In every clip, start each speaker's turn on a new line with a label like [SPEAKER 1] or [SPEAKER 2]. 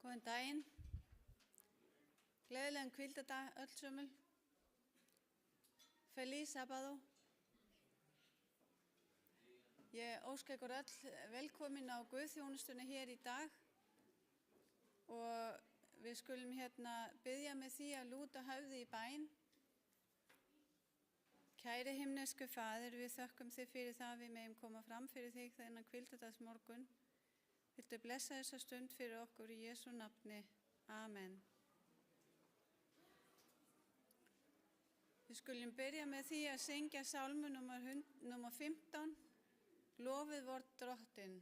[SPEAKER 1] Góðan daginn, gleðilegan hvíldardag öll sömul, feliz sábado. Ég óska ykkur öll velkomin á Guðþjónustunni hér í dag og við skulum biðja með því að lúta höfði í bæn. Kæri himnesku Faðir, við þökkum þig fyrir það að við megum koma fram fyrir þig þennan hvíldardagsmorgun. Viltu blessa þessa stund fyrir okkur í Jesú nafni. Amen. Við skulum byrja með því að syngja sálmu nummer 15, Lofið vort Drottinn.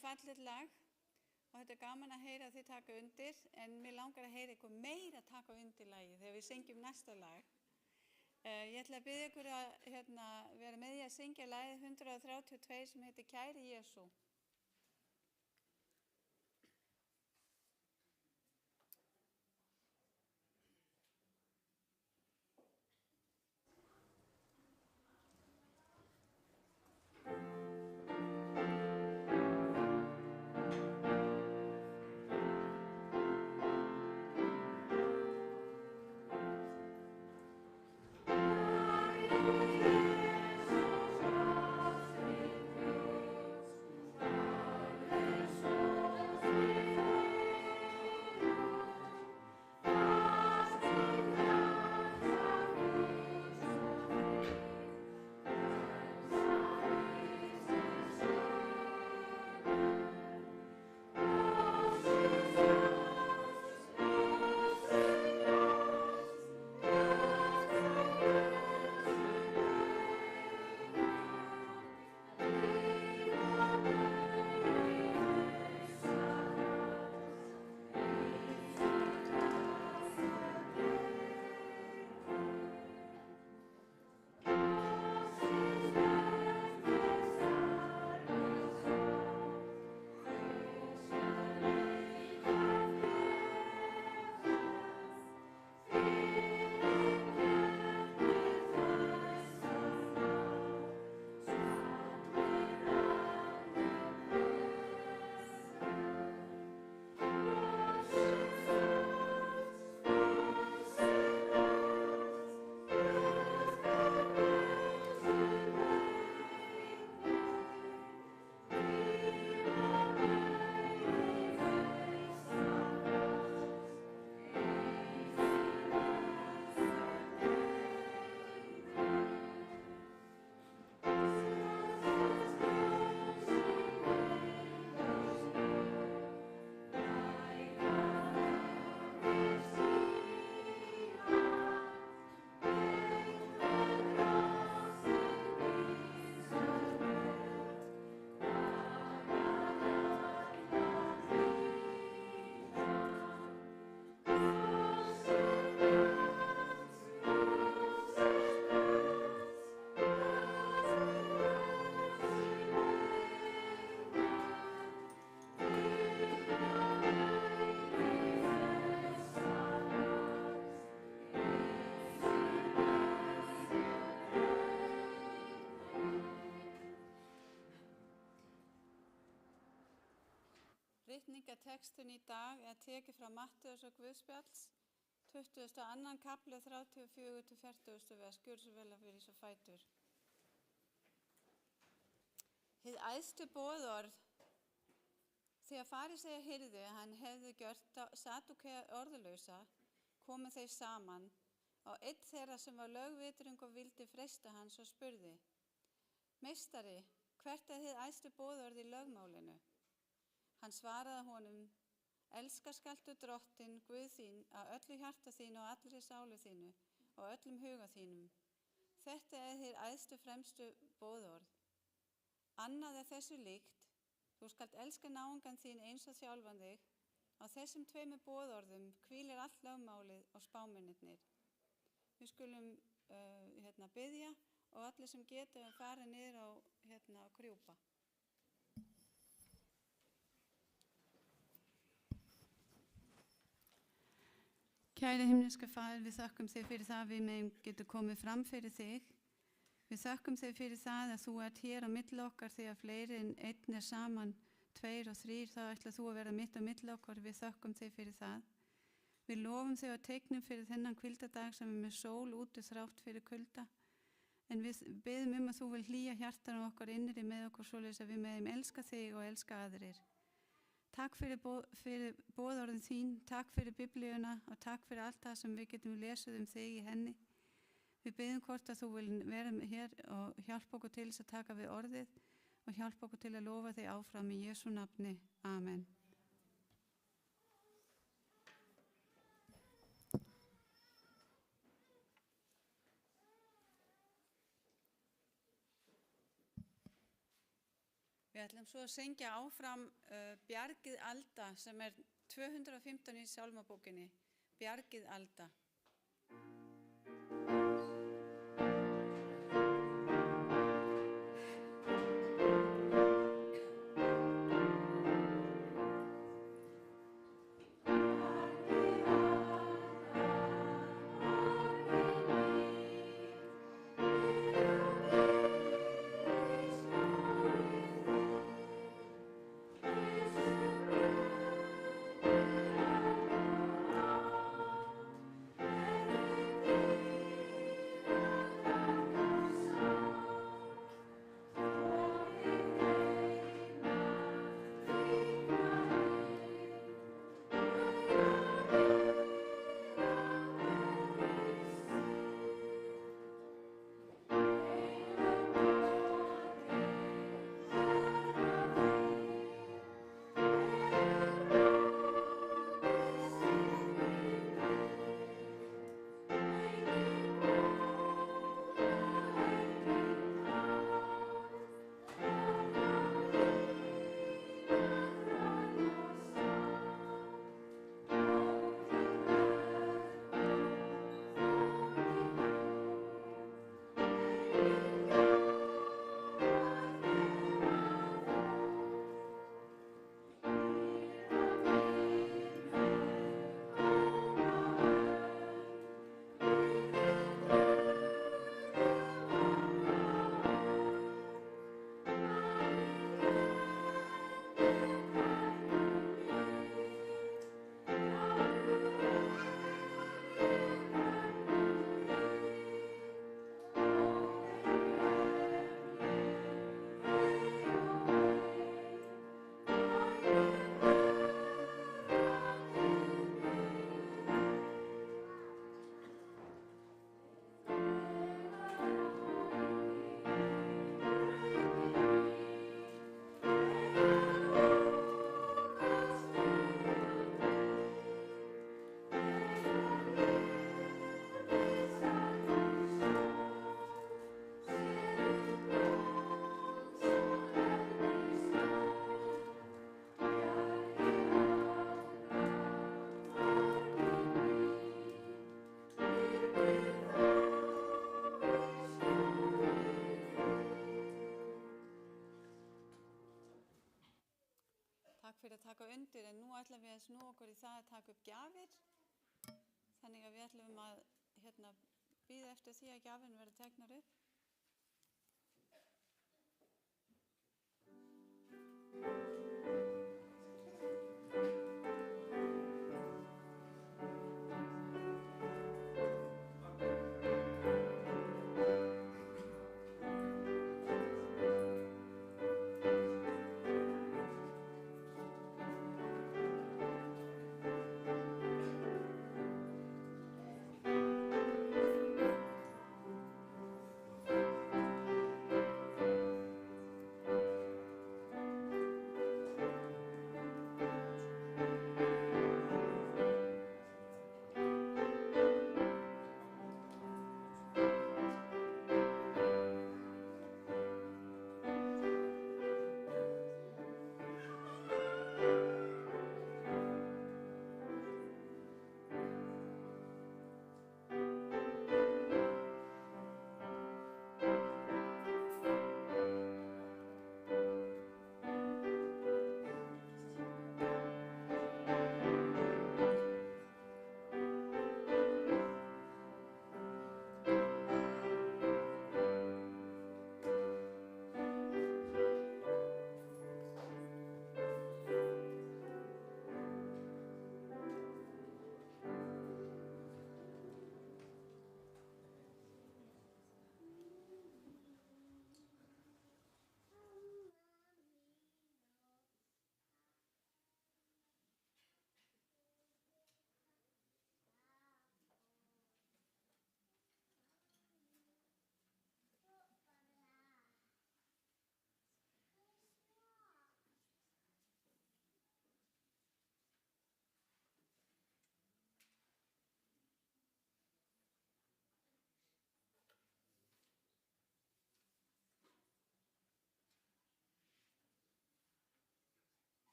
[SPEAKER 1] Fallegt lag og þetta gaman að heyra þið taka undir, en mér langar að heyra ykkur meira taka undir lagið þegar við syngjum næsta lag. Ég ætla að biðja ykkur að vera með því að syngja lagið 132 sem heitir Kæri Jesú.
[SPEAKER 2] Wow.
[SPEAKER 1] Ritningatextun í dag er tekið frá Mattheusar Guðspjalls, 22. kapli 34-40 vers. Gjörðu svo vel að vera í svo fætur. Hið æðstu boðorð, þegar farisæjar heyrðu að hann hefði gjört Sadúkea orðlausa, komu þeir saman og einn þeirra sem var lögvitrung og vildi freista hans og spurði: Meistari, hvert er hið æðstu boðorð í lögmálinu? Hann svaraði honum: Elska skaltu Drottinn Guð þín af öllu hjarta þínu og allri sálu þínu og öllum huga þínum. Þetta er hið æðstu fremstu boðorð. Annað er þessu líkt: þú skalt elska náungan þín eins og sjálfan þig. Á þessum tveimur boðorðum hvílir allt lögmálið og spámennirnir. Við skulum biðja og allir sem geta fara niður á krjúpa. Kæri himneska Faðir, við þökkum þig fyrir það að við getum komið fram fyrir þig. Við þökkum þig fyrir það að þú ert hér á milli okkar þegar fleiri en einn er saman, 2 og 3, þá ætlar þú að vera mitt á milli okkar. Við þökkum þig fyrir það. Við lofum þig og teiknum fyrir þennan kuldadag sem er með sól úti þrátt fyrir kulda. En við biðum að þú vil hlýja hjartanum okkar innri með okkur svoleiðis að við meðum elska þig og elska aðrir. Takk fyrir boðorðin þín, takk fyrir biblíuna og takk fyrir allt það sem við getum lesið þig í henni. Við biðum hvort að þú vil vera hér og hjálpa okkur til þess að taka við orðið og hjálpa okkur til að lofa þig áfram í Jesú nafni. Amen. Við ætlum svo að syngja áfram Bjargið alda sem er 215 í sálmabókinni. Bjargið alda. Fyrir að taka undir, en nú ætlum við að snúa okkur í það að taka upp gjafir. Þannig að við ætlum að bíða eftir því að gjafin verði teknar upp.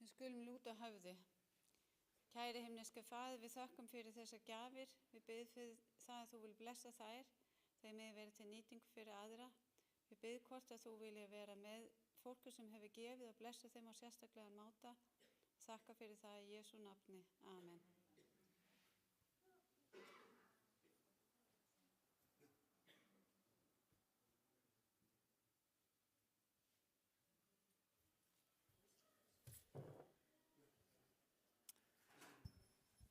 [SPEAKER 1] Við skulum lúta höfði. Kæri himneski Faðir, við þökkum fyrir þessar gjafir. Við biðjum fyrir það að þú vil blessa þær. Þeir megi verið til nýtingu fyrir aðra. Við biðjum hvort að þú vilja vera með fólku sem hefur gefið og blessa þeim á sérstaklega máta. Þakka fyrir það í Jesú nafni. Amen.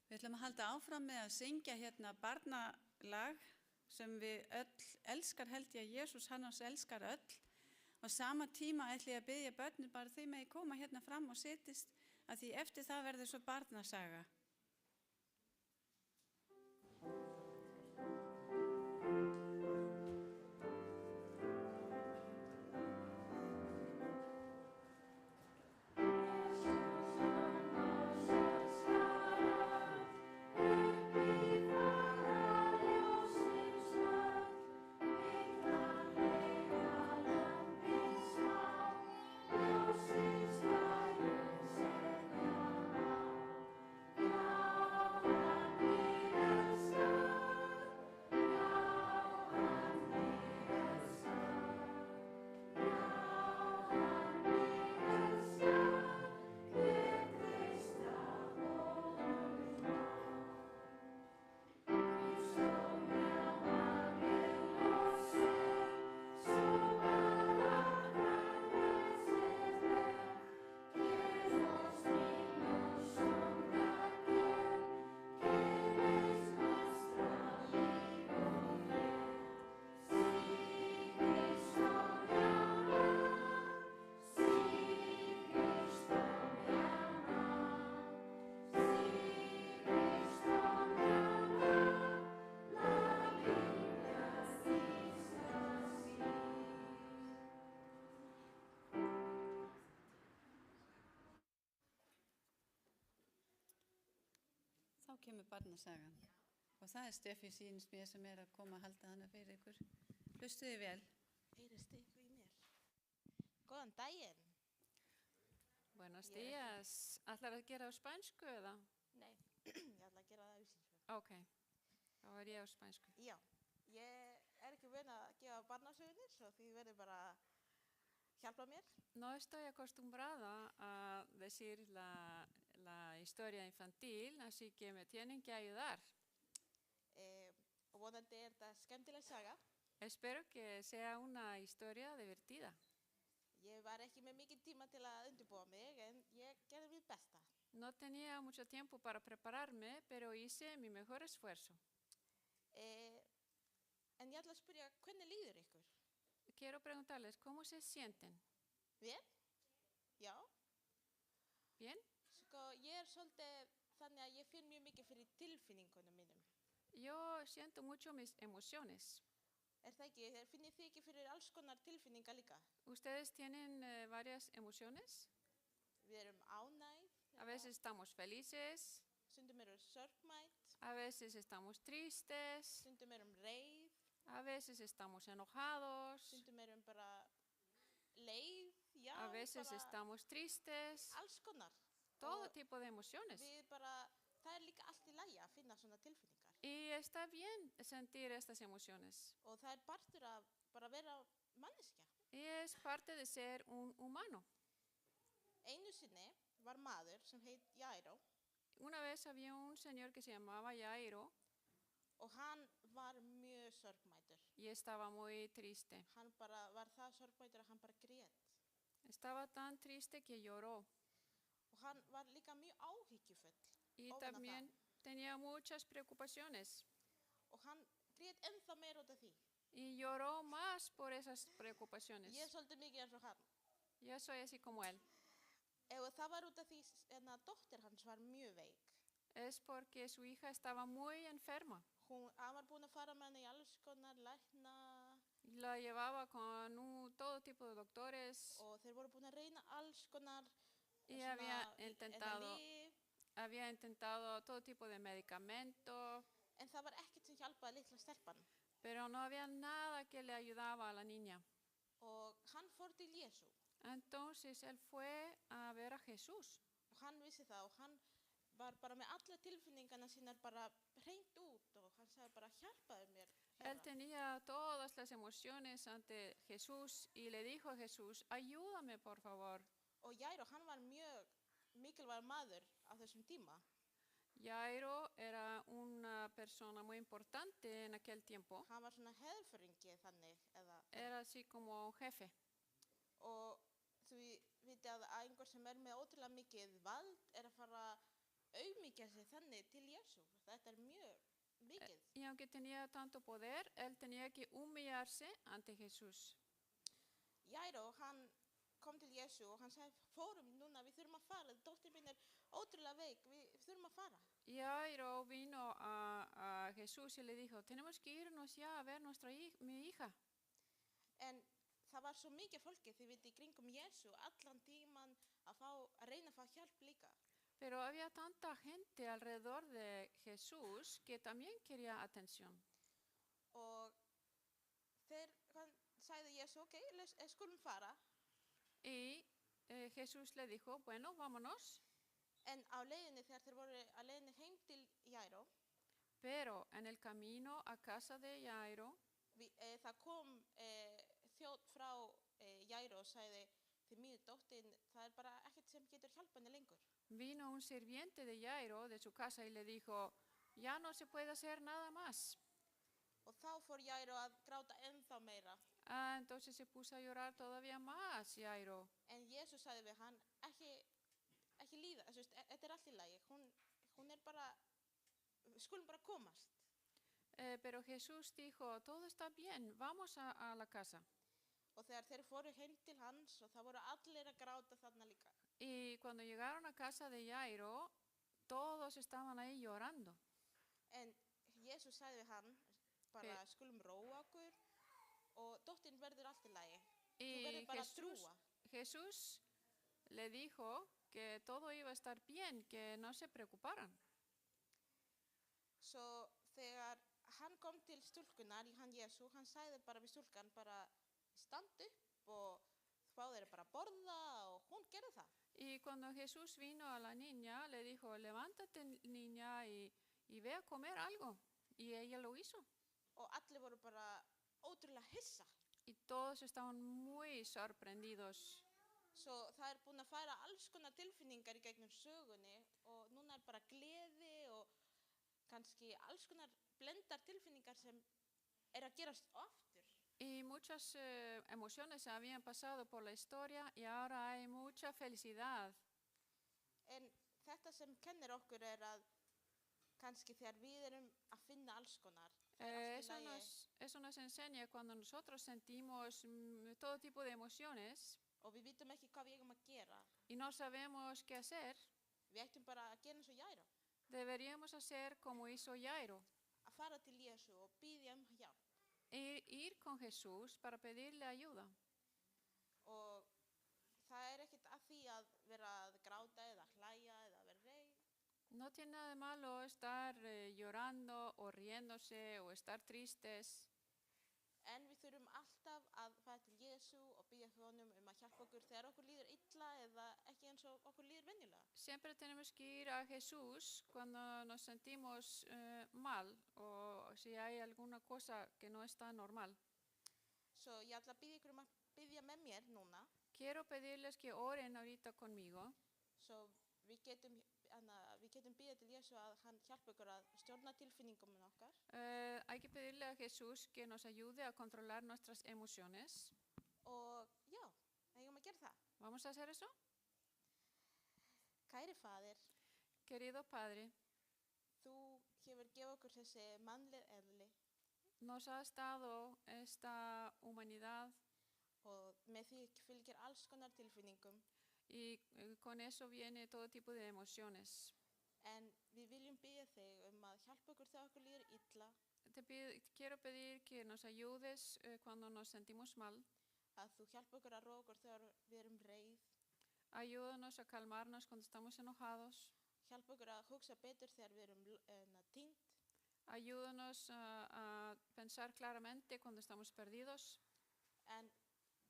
[SPEAKER 1] Við ætlum að halda áfram með að syngja hérna barnalag sem við öll elskar, held ég að Jesús hann oss elskar öll. Og sama tíma ætla ég að biðja börnin bara þau megi koma hérna fram og setjast, að því eftir það verður svo barnasaga. Þá kemur barnasagan og það Steffi sýnist mér sem að koma að halda hana fyrir ykkur. Hlustuði vel.
[SPEAKER 2] Heyrist ykkur í mér. Góðan daginn.
[SPEAKER 3] Buenos días. Ætlar að gera á spænsku eða?
[SPEAKER 2] Nei, ég ætla að gera það á íslensku.
[SPEAKER 3] Ok, þá ég á spænsku.
[SPEAKER 2] Já, ég ekki vön að gefa barnasögunir, svo því verður bara hjálpa mér.
[SPEAKER 3] No estoy acostumbrada a decir la historia infantil, así que me tienen que ayudar.
[SPEAKER 2] Og vonandi þetta skemmtileg saga.
[SPEAKER 3] Espero que sea una historia divertida.
[SPEAKER 2] Ég var ekki með mikið tíma til að undirbúa mig, en ég gerði mitt besta.
[SPEAKER 3] No tenía mucho tiempo para prepararme, pero hice mi mejor esfuerzo.
[SPEAKER 2] En ég ætla að spyrja, hvernig líður ykkur?
[SPEAKER 3] Quiero preguntarles, ¿cómo se sienten?
[SPEAKER 2] Bien? Já.
[SPEAKER 3] ¿Bien?
[SPEAKER 2] Sko, ég svolítið þannig að ég finn mjög mikið fyrir tilfinningunum mínum.
[SPEAKER 3] Yo siento mucho mis emociones.
[SPEAKER 2] Það ekki? Finnið þið ekki fyrir alls konar tilfinningar líka?
[SPEAKER 3] ¿Ustedes tienen varias emociones?
[SPEAKER 2] Við erum ánægð.
[SPEAKER 3] A veces estamos felices,
[SPEAKER 2] Stundum erum sorgmætt.
[SPEAKER 3] a veces estamos tristes,
[SPEAKER 2] Stundum erum reið.
[SPEAKER 3] a veces estamos enojados,
[SPEAKER 2] Stundum erum bara leið. Já,
[SPEAKER 3] a veces
[SPEAKER 2] bara
[SPEAKER 3] estamos tristes,
[SPEAKER 2] alls konar.
[SPEAKER 3] todo
[SPEAKER 2] Og
[SPEAKER 3] tipo de emociones.
[SPEAKER 2] við bara, það líka allt í lagi að finna svona tilfinningar.
[SPEAKER 3] Y está bien sentir estas emociones.
[SPEAKER 2] Og það partur af bara vera manneskja.
[SPEAKER 3] Y es parte de ser un humano.
[SPEAKER 2] Einu sinni var maður sem heit Jairo
[SPEAKER 3] Una vez había un señor que se llamaba Jairo
[SPEAKER 2] og hann var mjög sorgmætur.
[SPEAKER 3] y estaba muy triste.
[SPEAKER 2] Hann bara var það sorgmætur að hann bara grét.
[SPEAKER 3] Estaba tan triste que lloró
[SPEAKER 2] Og hann var líka mjög áhyggjufull.
[SPEAKER 3] y
[SPEAKER 2] Ofan á
[SPEAKER 3] también tenía muchas preocupaciones.
[SPEAKER 2] Og hann grét ennþá meira út af því.
[SPEAKER 3] Y lloró más por esas preocupaciones.
[SPEAKER 2] Ég svolítið mikið eins og hann.
[SPEAKER 3] Yo soy así como él.
[SPEAKER 2] Og það var út af því að dóttir hans var mjög veik.
[SPEAKER 3] Es porque su hija estaba muy enferma.
[SPEAKER 2] Hann var búin að fara með henni í alls konar lækna
[SPEAKER 3] Y la llevaba con todo tipo de doctores
[SPEAKER 2] og þeir voru búin að reyna alls konar
[SPEAKER 3] y había
[SPEAKER 2] lyf,
[SPEAKER 3] intentado todo tipo de medicamento,
[SPEAKER 2] en það var ekkert sem hjálpaði litla stelpan.
[SPEAKER 3] pero no había nada que le ayudaba a la niña.
[SPEAKER 2] Og hann fór til Jesú
[SPEAKER 3] Entonces él fue a ver a Jesús
[SPEAKER 2] og hann vissi það og hann var bara með alla tilfinningarna sínar bara hreint út og hann sagði bara hjálpaðu mér,
[SPEAKER 3] Él
[SPEAKER 2] Herra.
[SPEAKER 3] tenía todas las emociones ante Jesús y le dijo a Jesús, ayúdame por favor.
[SPEAKER 2] Og Jairo, hann var mjög mikilvægur maður á þessum tíma.
[SPEAKER 3] Jairo era una persona muy importante en aquel tiempo.
[SPEAKER 2] Hann var svona heðföringi þannig,
[SPEAKER 3] Era así como un jefe.
[SPEAKER 2] og þú viti að einhver sem með ótrúlega mikið vald að fara auðmýkja sig þannig til Jesú. Þetta mjög mikið.
[SPEAKER 3] Y aunque tenía tanto poder, él tenía que humillarse ante Jesús.
[SPEAKER 2] Jairo, hann kom til Jesú og hann sagði, fórum núna, við þurfum að fara, dóttir mín ótrúlega veik, við þurfum að fara.
[SPEAKER 3] Jairo vino a Jesús y le dijo, tenemos que irnos ya a ver mi hija.
[SPEAKER 2] En það var svo mikið fólki, þið viti, í kringum Jesú, allan tíman að reyna að fá hjálp líka.
[SPEAKER 3] Pero había tanta gente alrededor de Jesús que también quería atención.
[SPEAKER 2] Og hann sagði Jesú, ok, skulum fara.
[SPEAKER 3] Y Jesús le dijo, bueno, vámonos.
[SPEAKER 2] En á leiðinni, þegar þeir voru á leiðinni heim til Jairo,
[SPEAKER 3] Pero en el camino a casa de Jairo,
[SPEAKER 2] það kom þjónn frá Jairo og sagði, þið mínu dóttin, það bara ekkert sem getur hjálpa henni lengur.
[SPEAKER 3] vino un sirviente de Jairo de su casa y le dijo, ya no se puede hacer nada más.
[SPEAKER 2] Og þá fór Jairo að gráta ennþá meira.
[SPEAKER 3] Entonces se puso a llorar todavía más, Jairo.
[SPEAKER 2] En Jesús sagði við hann, ekki líða, þetta allt í lagi, hún bara, skulum bara komast.
[SPEAKER 3] Pero Jesús dijo, todo está bien, vamos a la casa.
[SPEAKER 2] Og þegar þeir fóru heim til hans og það voru allir að gráta þarna líka.
[SPEAKER 3] Y cuando llegaron a casa de Jairo, todos estaban ahí llorando.
[SPEAKER 2] En Jesús sagði við hann, bara skulum róa okkur og dóttin verður allt í lagi. Þú
[SPEAKER 3] Y
[SPEAKER 2] verður bara að trúa.
[SPEAKER 3] Jesús le dijo que todo iba a estar bien, que no se preocuparan.
[SPEAKER 2] Svo þegar hann kom til stúlkunar, hann Jesú, hann sagði bara við stúlkan, bara stand upp og fá þeir bara að borða og hún gerði það.
[SPEAKER 3] Y cuando Jesús vino a la niña, le dijo, levántate niña y ve a comer algo. Y ella lo hizo.
[SPEAKER 2] Og allir voru bara ótrúlega hissa.
[SPEAKER 3] Y todos estaban muy sorprendidos.
[SPEAKER 2] Svo það búin að fara alls konar tilfinningar í gegnum sögunni og núna bara gleði og kannski alls konar blendar tilfinningar sem að gerast aftur.
[SPEAKER 3] Y muchas emociones habían pasado por la historia y ahora hay mucha felicidad.
[SPEAKER 2] En þetta sem kennir okkur að kannski þegar við að finna alls konar.
[SPEAKER 3] Eso nos enseña cuando nosotros sentimos todo tipo de emociones
[SPEAKER 2] Og við vitum ekki hvað við eigum að gera.
[SPEAKER 3] y no sabemos qué hacer,
[SPEAKER 2] Við ættum bara að gera eins og Jairo.
[SPEAKER 3] deberíamos hacer como hizo Jairo,
[SPEAKER 2] Að fara til Jesú og biðja hjálp.
[SPEAKER 3] ir con Jesús para pedirle ayuda.
[SPEAKER 2] Og það ekkert að því að vera að gráta eða hlæja eða vera reið.
[SPEAKER 3] No tiene nada de malo estar llorando o riéndose o estar tristes.
[SPEAKER 2] En við þurfum alltaf að fara til Jesú og biðja honum að hjálpa okkur þegar okkur líður illa eða ekki eins og okkur líður venjulega.
[SPEAKER 3] Siempre tenemos que ir a Jesús cuando nos sentimos mal o si hay alguna cosa que no está normal.
[SPEAKER 2] Svo ég ætla að biðja ykkur að biðja með mér núna.
[SPEAKER 3] Quiero pedirles que oren ahorita conmigo.
[SPEAKER 2] Svo við getum biðja til Jesú að hann hjálpa ykkur að stjórna tilfinningum okkar.
[SPEAKER 3] Hay que pedirle a Jesús que nos ayude a controlar nuestras emociones.
[SPEAKER 2] Og já, eigum að gera það.
[SPEAKER 3] ¿Vamos a hacer eso?
[SPEAKER 2] Kæri faðir,
[SPEAKER 3] Querido Padre,
[SPEAKER 2] þú hefur gefið okkur þessi mannleg eðli
[SPEAKER 3] nos has dado esta humanidad
[SPEAKER 2] og með því fylgir alls konar tilfinningum.
[SPEAKER 3] y con eso viene todo tipo de emociones.
[SPEAKER 2] En við viljum biðja þig að hjálpa okkur þegar okkur líður illa,
[SPEAKER 3] Quiero pedir que nos ayudes cuando nos sentimos mal.
[SPEAKER 2] að þú hjálpa okkur að róa okkur þegar við reið,
[SPEAKER 3] Ayúdanos a calmarnos cuando estamos enojados.
[SPEAKER 2] hjálpa okkur að hugsa betur þegar við týnd,
[SPEAKER 3] Ayúdanos a pensar claramente cuando estamos perdidos.
[SPEAKER 2] en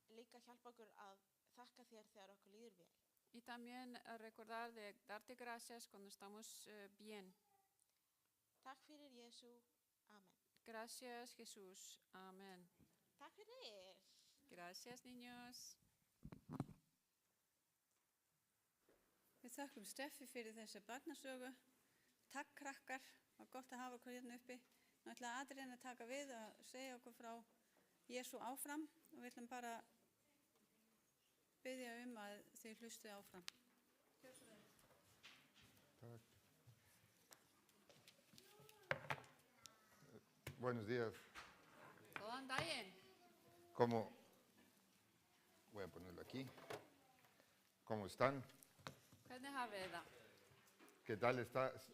[SPEAKER 2] líka hjálpa okkur að þakka þér þegar okkur líður vel.
[SPEAKER 3] Y también recordar de darte gracias cuando estamos bien.
[SPEAKER 2] Takk fyrir Jésu. Amen.
[SPEAKER 3] Gracias, Jesús. Amén.
[SPEAKER 2] Takk fyrir.
[SPEAKER 3] Gracias, niños.
[SPEAKER 1] Við þakkum Steffi fyrir þessa barnasögu. Takk krakkar, það var gott að hafa okkur hérna uppi. Nú ætla Adrian að taka við að segja okkur frá Jesú áfram og við ætlum bara biðja að þið hlustið áfram.
[SPEAKER 4] Tack. Buenos días.
[SPEAKER 3] Góðan daginn.
[SPEAKER 4] ¿Cómo? Voy a ponerlo aquí. ¿Cómo están?
[SPEAKER 3] Hvernig hafið þið það?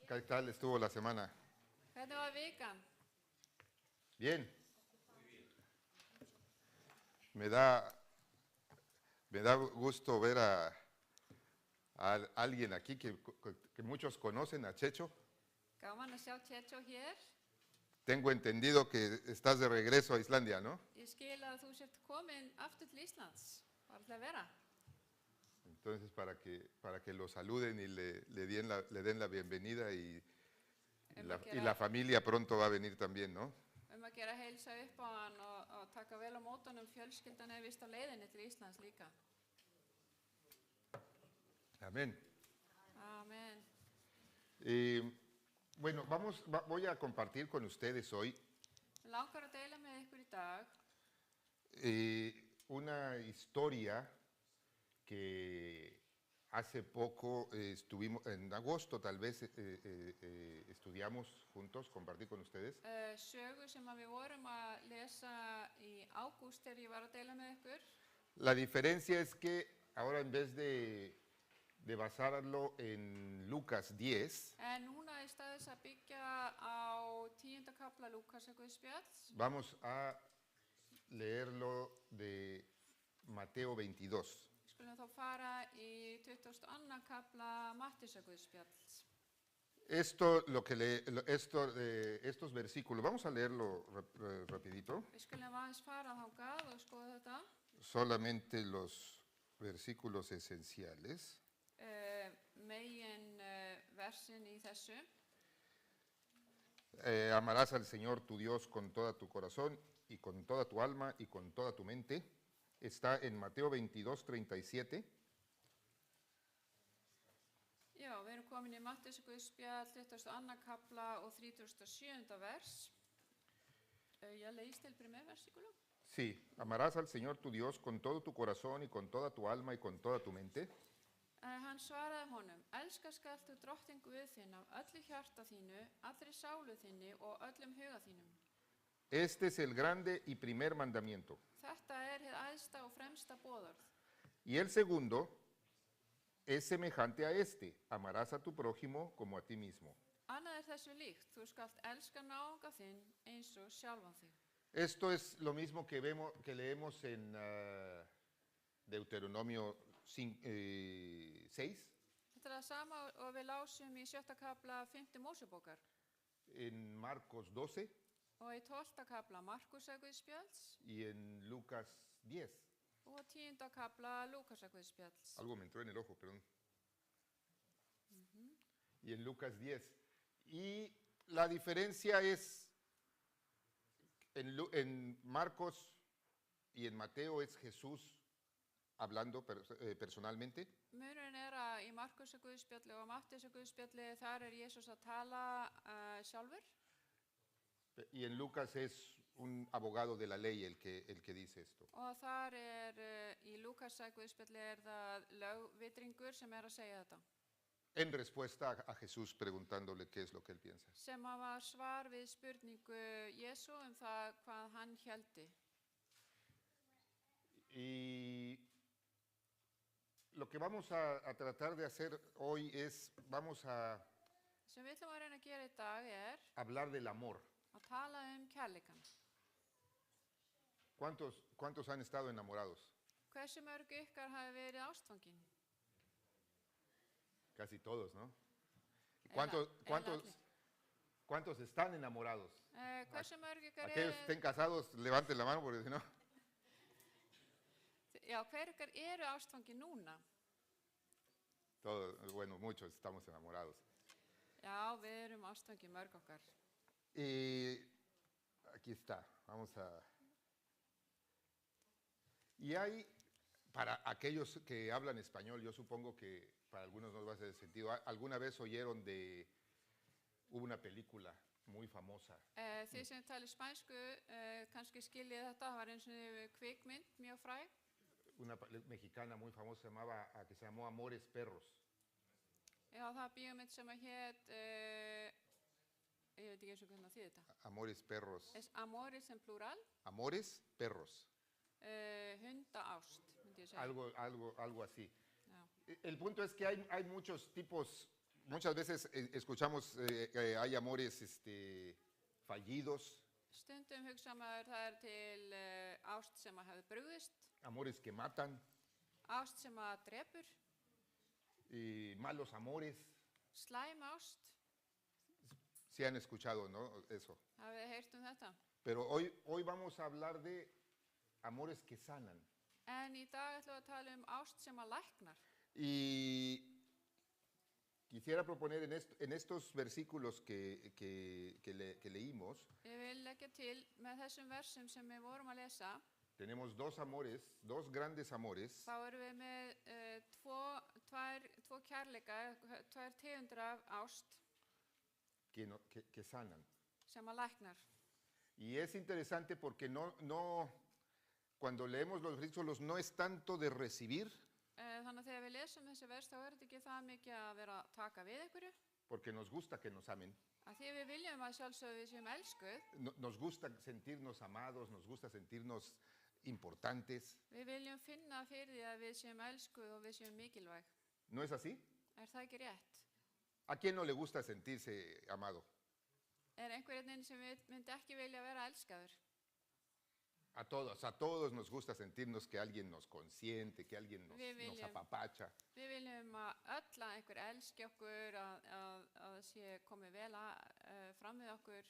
[SPEAKER 4] ¿Qué tal estuvo la semana?
[SPEAKER 3] Hvernig var vikan?
[SPEAKER 4] Bien. Me da gusto ver a alguien aquí que muchos conocen, a Checho.
[SPEAKER 3] Gaman að sjá Checho hér.
[SPEAKER 4] Tengo entendido que estás de regreso a Islandia, ¿no?
[SPEAKER 3] Ég skil að þú sért komin aftur til Íslands. Bara til að vera.
[SPEAKER 4] Entonces, para que lo saluden y le den la bienvenida y la familia pronto va a venir también, ¿no?
[SPEAKER 3] Að gera heilsa upp á hann og taka vel á mótunum, fjölskyldan vist á leiðinni til Íslands líka.
[SPEAKER 4] Amén.
[SPEAKER 3] Amen.
[SPEAKER 4] Bueno, voy a compartir con ustedes hoy
[SPEAKER 3] Mig langar að deila með ykkur í dag
[SPEAKER 4] una historia que hace poco estuvimos, en agosto tal vez estudiamos juntos, compartí con ustedes.
[SPEAKER 3] Sögu sem að við vorum að lesa í ágúst þegar ég var að deila með ykkur.
[SPEAKER 4] La diferencia es que ahora en vez de basarlo en Lucas 10,
[SPEAKER 3] En núna í stað þess að byggja á 10. kafla Lúkasarguðspjalls,
[SPEAKER 4] vamos a leerlo de Mateo 22.
[SPEAKER 3] skulum þá fara í 22. kafla Mattísarguðspjalls.
[SPEAKER 4] Estos versículos, vamos a leerlo rapidito,
[SPEAKER 3] Við skulum aðeins fara þangað og skoða þetta.
[SPEAKER 4] solamente los versículos esenciales.
[SPEAKER 3] Megin versin í þessu.
[SPEAKER 4] Amarás al Señor tu Dios con toda tu corazón y con toda tu alma y con toda tu mente. Está en Mateo 22, 37.
[SPEAKER 3] Já, við erum komin í Mattísarguðspjall, 22. kafla og 37. vers. ¿Ya leíste el primer versículo?
[SPEAKER 4] Sí, amarás al Señor tu Dios con todo tu corazón y con toda tu alma y con toda tu mente.
[SPEAKER 3] Hann svaraði honum, elska skalt þú drottin Guð þinn af öllu hjarta þínu, allri sálu þinni og öllum huga þínum.
[SPEAKER 4] Este es el grande y primer mandamiento.
[SPEAKER 3] Þetta hið æðsta og fremsta boðorð.
[SPEAKER 4] Y el segundo es semejante a este, amarás a tu prójimo como a ti mismo.
[SPEAKER 3] Annað þessu líkt, þú skalt elska náunga þinn eins og sjálfan þig.
[SPEAKER 4] Esto es lo mismo que leemos en Deuteronomio 6.
[SPEAKER 3] Þetta það sama og við lásum í 7. kafla 5. Mósebókar
[SPEAKER 4] En Marcos 12
[SPEAKER 3] og í 12. kafla Markúsarguðspjalls
[SPEAKER 4] y en Lucas 10.
[SPEAKER 3] og 10. kafla Lúkasarguðspjalls.
[SPEAKER 4] Algo me entró en el ojo, perdón. Y en Lucas 10. Y la diferencia es, en Marcos y en Mateo es Jesús hablando personalmente.
[SPEAKER 3] Munurinn að í Markúsarguðspjalli og Mattísarguðspjalli þar Jesús að tala sjálfur.
[SPEAKER 4] Y en Lucas es un abogado de la ley el que dice esto.
[SPEAKER 3] Og þar í Lúkasarguðspjalli það lögvitringur sem að segja þetta.
[SPEAKER 4] En respuesta a Jesús preguntándole qué es lo que él piensa.
[SPEAKER 3] Sem að var svar við spurningu Jesú það hvað hann héldi.
[SPEAKER 4] Y lo que vamos a tratar de hacer hoy es, vamos a
[SPEAKER 3] Sem við ætlum að reyna að gera í dag
[SPEAKER 4] hablar del amor.
[SPEAKER 3] að tala kærleikan.
[SPEAKER 4] ¿Cuántos han estado enamorados?
[SPEAKER 3] Hversu mörg ykkar hafi verið ástfangin?
[SPEAKER 4] Casi todos, ¿no?
[SPEAKER 3] Eða
[SPEAKER 4] ¿Cuántos están enamorados?
[SPEAKER 3] Hversu mörg ykkar
[SPEAKER 4] Aquellos que estén casados, levanten la mano porque si no.
[SPEAKER 3] Já, hver ykkar ástfangin núna?
[SPEAKER 4] Bueno, muchos estamos enamorados.
[SPEAKER 3] Já, við erum ástfangin mörg okkar.
[SPEAKER 4] Y aquí está, vamos a... Y hay, para aquellos que hablan español, yo supongo que para algunos no va a hacer sentido. ¿Alguna vez oyeron de... Hubo una película muy famosa,
[SPEAKER 3] Þið sem talir spænsku, kannski skiljið þetta, það var eins og kvikmynd, mjög fræg.
[SPEAKER 4] una mexicana muy famosa que se llamó Amores Perros.
[SPEAKER 3] Já, það er bíómynd sem að hét, ég veit ekki eins og hvernig það þýðir þetta.
[SPEAKER 4] Amores Perros.
[SPEAKER 3] Es amores en plural,
[SPEAKER 4] Amores Perros.
[SPEAKER 3] hundaást, myndi ég segja.
[SPEAKER 4] Algo así.
[SPEAKER 3] Já.
[SPEAKER 4] El punto es que hay muchos tipos, muchas veces escuchamos que hay amores fallidos,
[SPEAKER 3] Stundum hugsa maður það til ást sem að hefur brugðist,
[SPEAKER 4] amores que matan,
[SPEAKER 3] ást sem að drepur,
[SPEAKER 4] y malos amores.
[SPEAKER 3] slæm ást,
[SPEAKER 4] Si han escuchado, ¿no? Eso.
[SPEAKER 3] hafið þið heyrt þetta?
[SPEAKER 4] Pero hoy vamos a hablar de amores que sanan.
[SPEAKER 3] En í dag ætlum við að tala ást sem að læknar.
[SPEAKER 4] Y quisiera proponer en estos versículos que leímos,
[SPEAKER 3] Ég vil leggja til með þessum versum sem við vorum að lesa,
[SPEAKER 4] tenemos dos amores, dos grandes amores,
[SPEAKER 3] þá erum við með tvo kærleika, tvær tegundir af ást
[SPEAKER 4] que sanan.
[SPEAKER 3] sem að læknar.
[SPEAKER 4] Y es interesante porque cuando leemos los versículos no es tanto de recibir,
[SPEAKER 3] Þannig að þegar við lesum þessi vers þá er þetta ekki það mikið að vera að taka við einhverju,
[SPEAKER 4] porque nos gusta que nos amen,
[SPEAKER 3] að því við viljum að sjálfsögðu við séum elskuð,
[SPEAKER 4] nos gusta sentirnos amados, nos gusta sentirnos importantes.
[SPEAKER 3] við viljum finna fyrir því að við séum elskuð og við séum mikilvæg.
[SPEAKER 4] ¿No es así?
[SPEAKER 3] Er það ekki rétt?
[SPEAKER 4] ¿A quién no le gusta sentirse amado?
[SPEAKER 3] Er einhverjum sem myndi ekki vilja vera elskaður?
[SPEAKER 4] A todos nos gusta sentirnos que alguien nos consiente, que alguien nos apapacha.
[SPEAKER 3] Við viljum að öll að einhver elski okkur, að sé komið vel fram við okkur.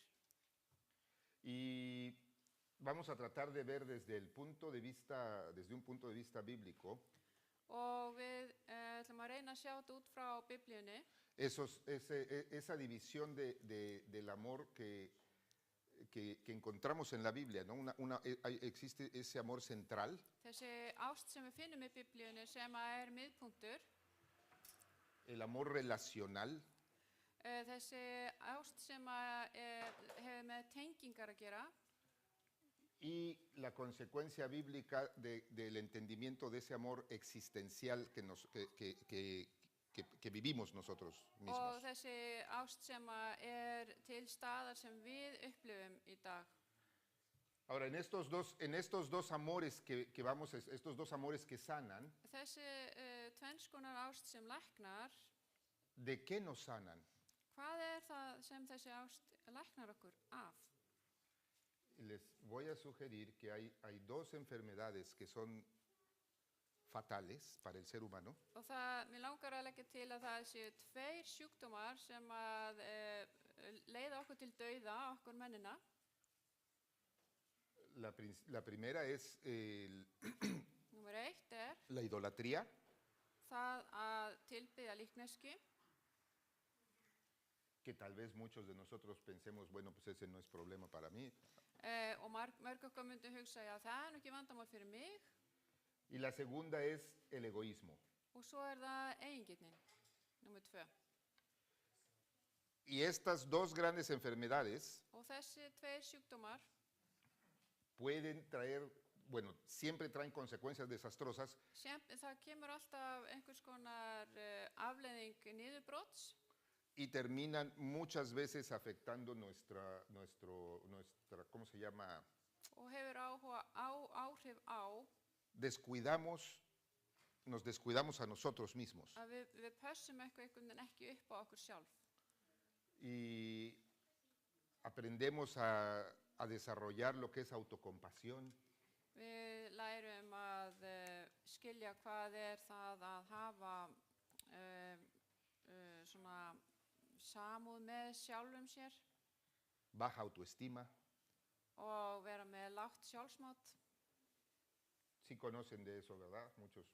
[SPEAKER 4] Y vamos a tratar de ver desde un punto de vista bíblico,
[SPEAKER 3] Og við ætlum að reyna að sjá þetta út frá Biblíunni,
[SPEAKER 4] esa división del amor que encontramos en la Biblia, ¿no? Existe ese amor central,
[SPEAKER 3] þessi ást sem við finnum í Biblíunni sem að miðpunktur,
[SPEAKER 4] el amor relacional,
[SPEAKER 3] þessi ást sem að hefur með tengingar að gera,
[SPEAKER 4] y la consecuencia bíblica del entendimiento de ese amor existencial que vivimos nosotros
[SPEAKER 3] og
[SPEAKER 4] mismos.
[SPEAKER 3] þessi ást sem að til staðar sem við upplifum í dag.
[SPEAKER 4] Ahora, en estos dos amores estos dos amores que sanan,
[SPEAKER 3] Þessi tvenns konar ást sem læknar,
[SPEAKER 4] ¿de qué nos sanan?
[SPEAKER 3] hvað það sem þessi ást læknar okkur af?
[SPEAKER 4] Les voy a sugerir que hay dos enfermedades que son fatales para el ser humano.
[SPEAKER 3] Og mér langar að leggja til að það séu tveir sjúkdómar sem að leiða okkur til dauða, okkur mennina.
[SPEAKER 4] La primera es
[SPEAKER 3] Númer 1
[SPEAKER 4] la idolatría,
[SPEAKER 3] það að tilbiðja líkneski,
[SPEAKER 4] que tal vez muchos de nosotros pensemos, bueno, pues ese no es problema para mí.
[SPEAKER 3] og mörg okkar myndu hugsa, já, það nú ekki vandamál fyrir mig.
[SPEAKER 4] Y la segunda es el egoísmo.
[SPEAKER 3] Og svo það eigingirnin, númer 2.
[SPEAKER 4] Y estas dos grandes enfermedades
[SPEAKER 3] Og þessi tveir sjúkdómar
[SPEAKER 4] pueden traer, bueno, siempre traen consecuencias desastrosas,
[SPEAKER 3] það kemur alltaf einhvers konar afleiðing niðurbrots
[SPEAKER 4] y terminan muchas veces afectando nuestra, ¿cómo se llama?
[SPEAKER 3] og hefur áhrif á
[SPEAKER 4] Nos descuidamos a nosotros mismos.
[SPEAKER 3] að við pössum einhvern veginn ekki upp á okkur sjálf.
[SPEAKER 4] Y aprendemos a desarrollar lo que es autocompasión,
[SPEAKER 3] Við lærum að skilja hvað það að hafa svona samúð með sjálfum sér
[SPEAKER 4] baja autoestima.
[SPEAKER 3] og vera með lágt sjálfsmat.
[SPEAKER 4] Sí conocen de eso, ¿verdad? Muchos.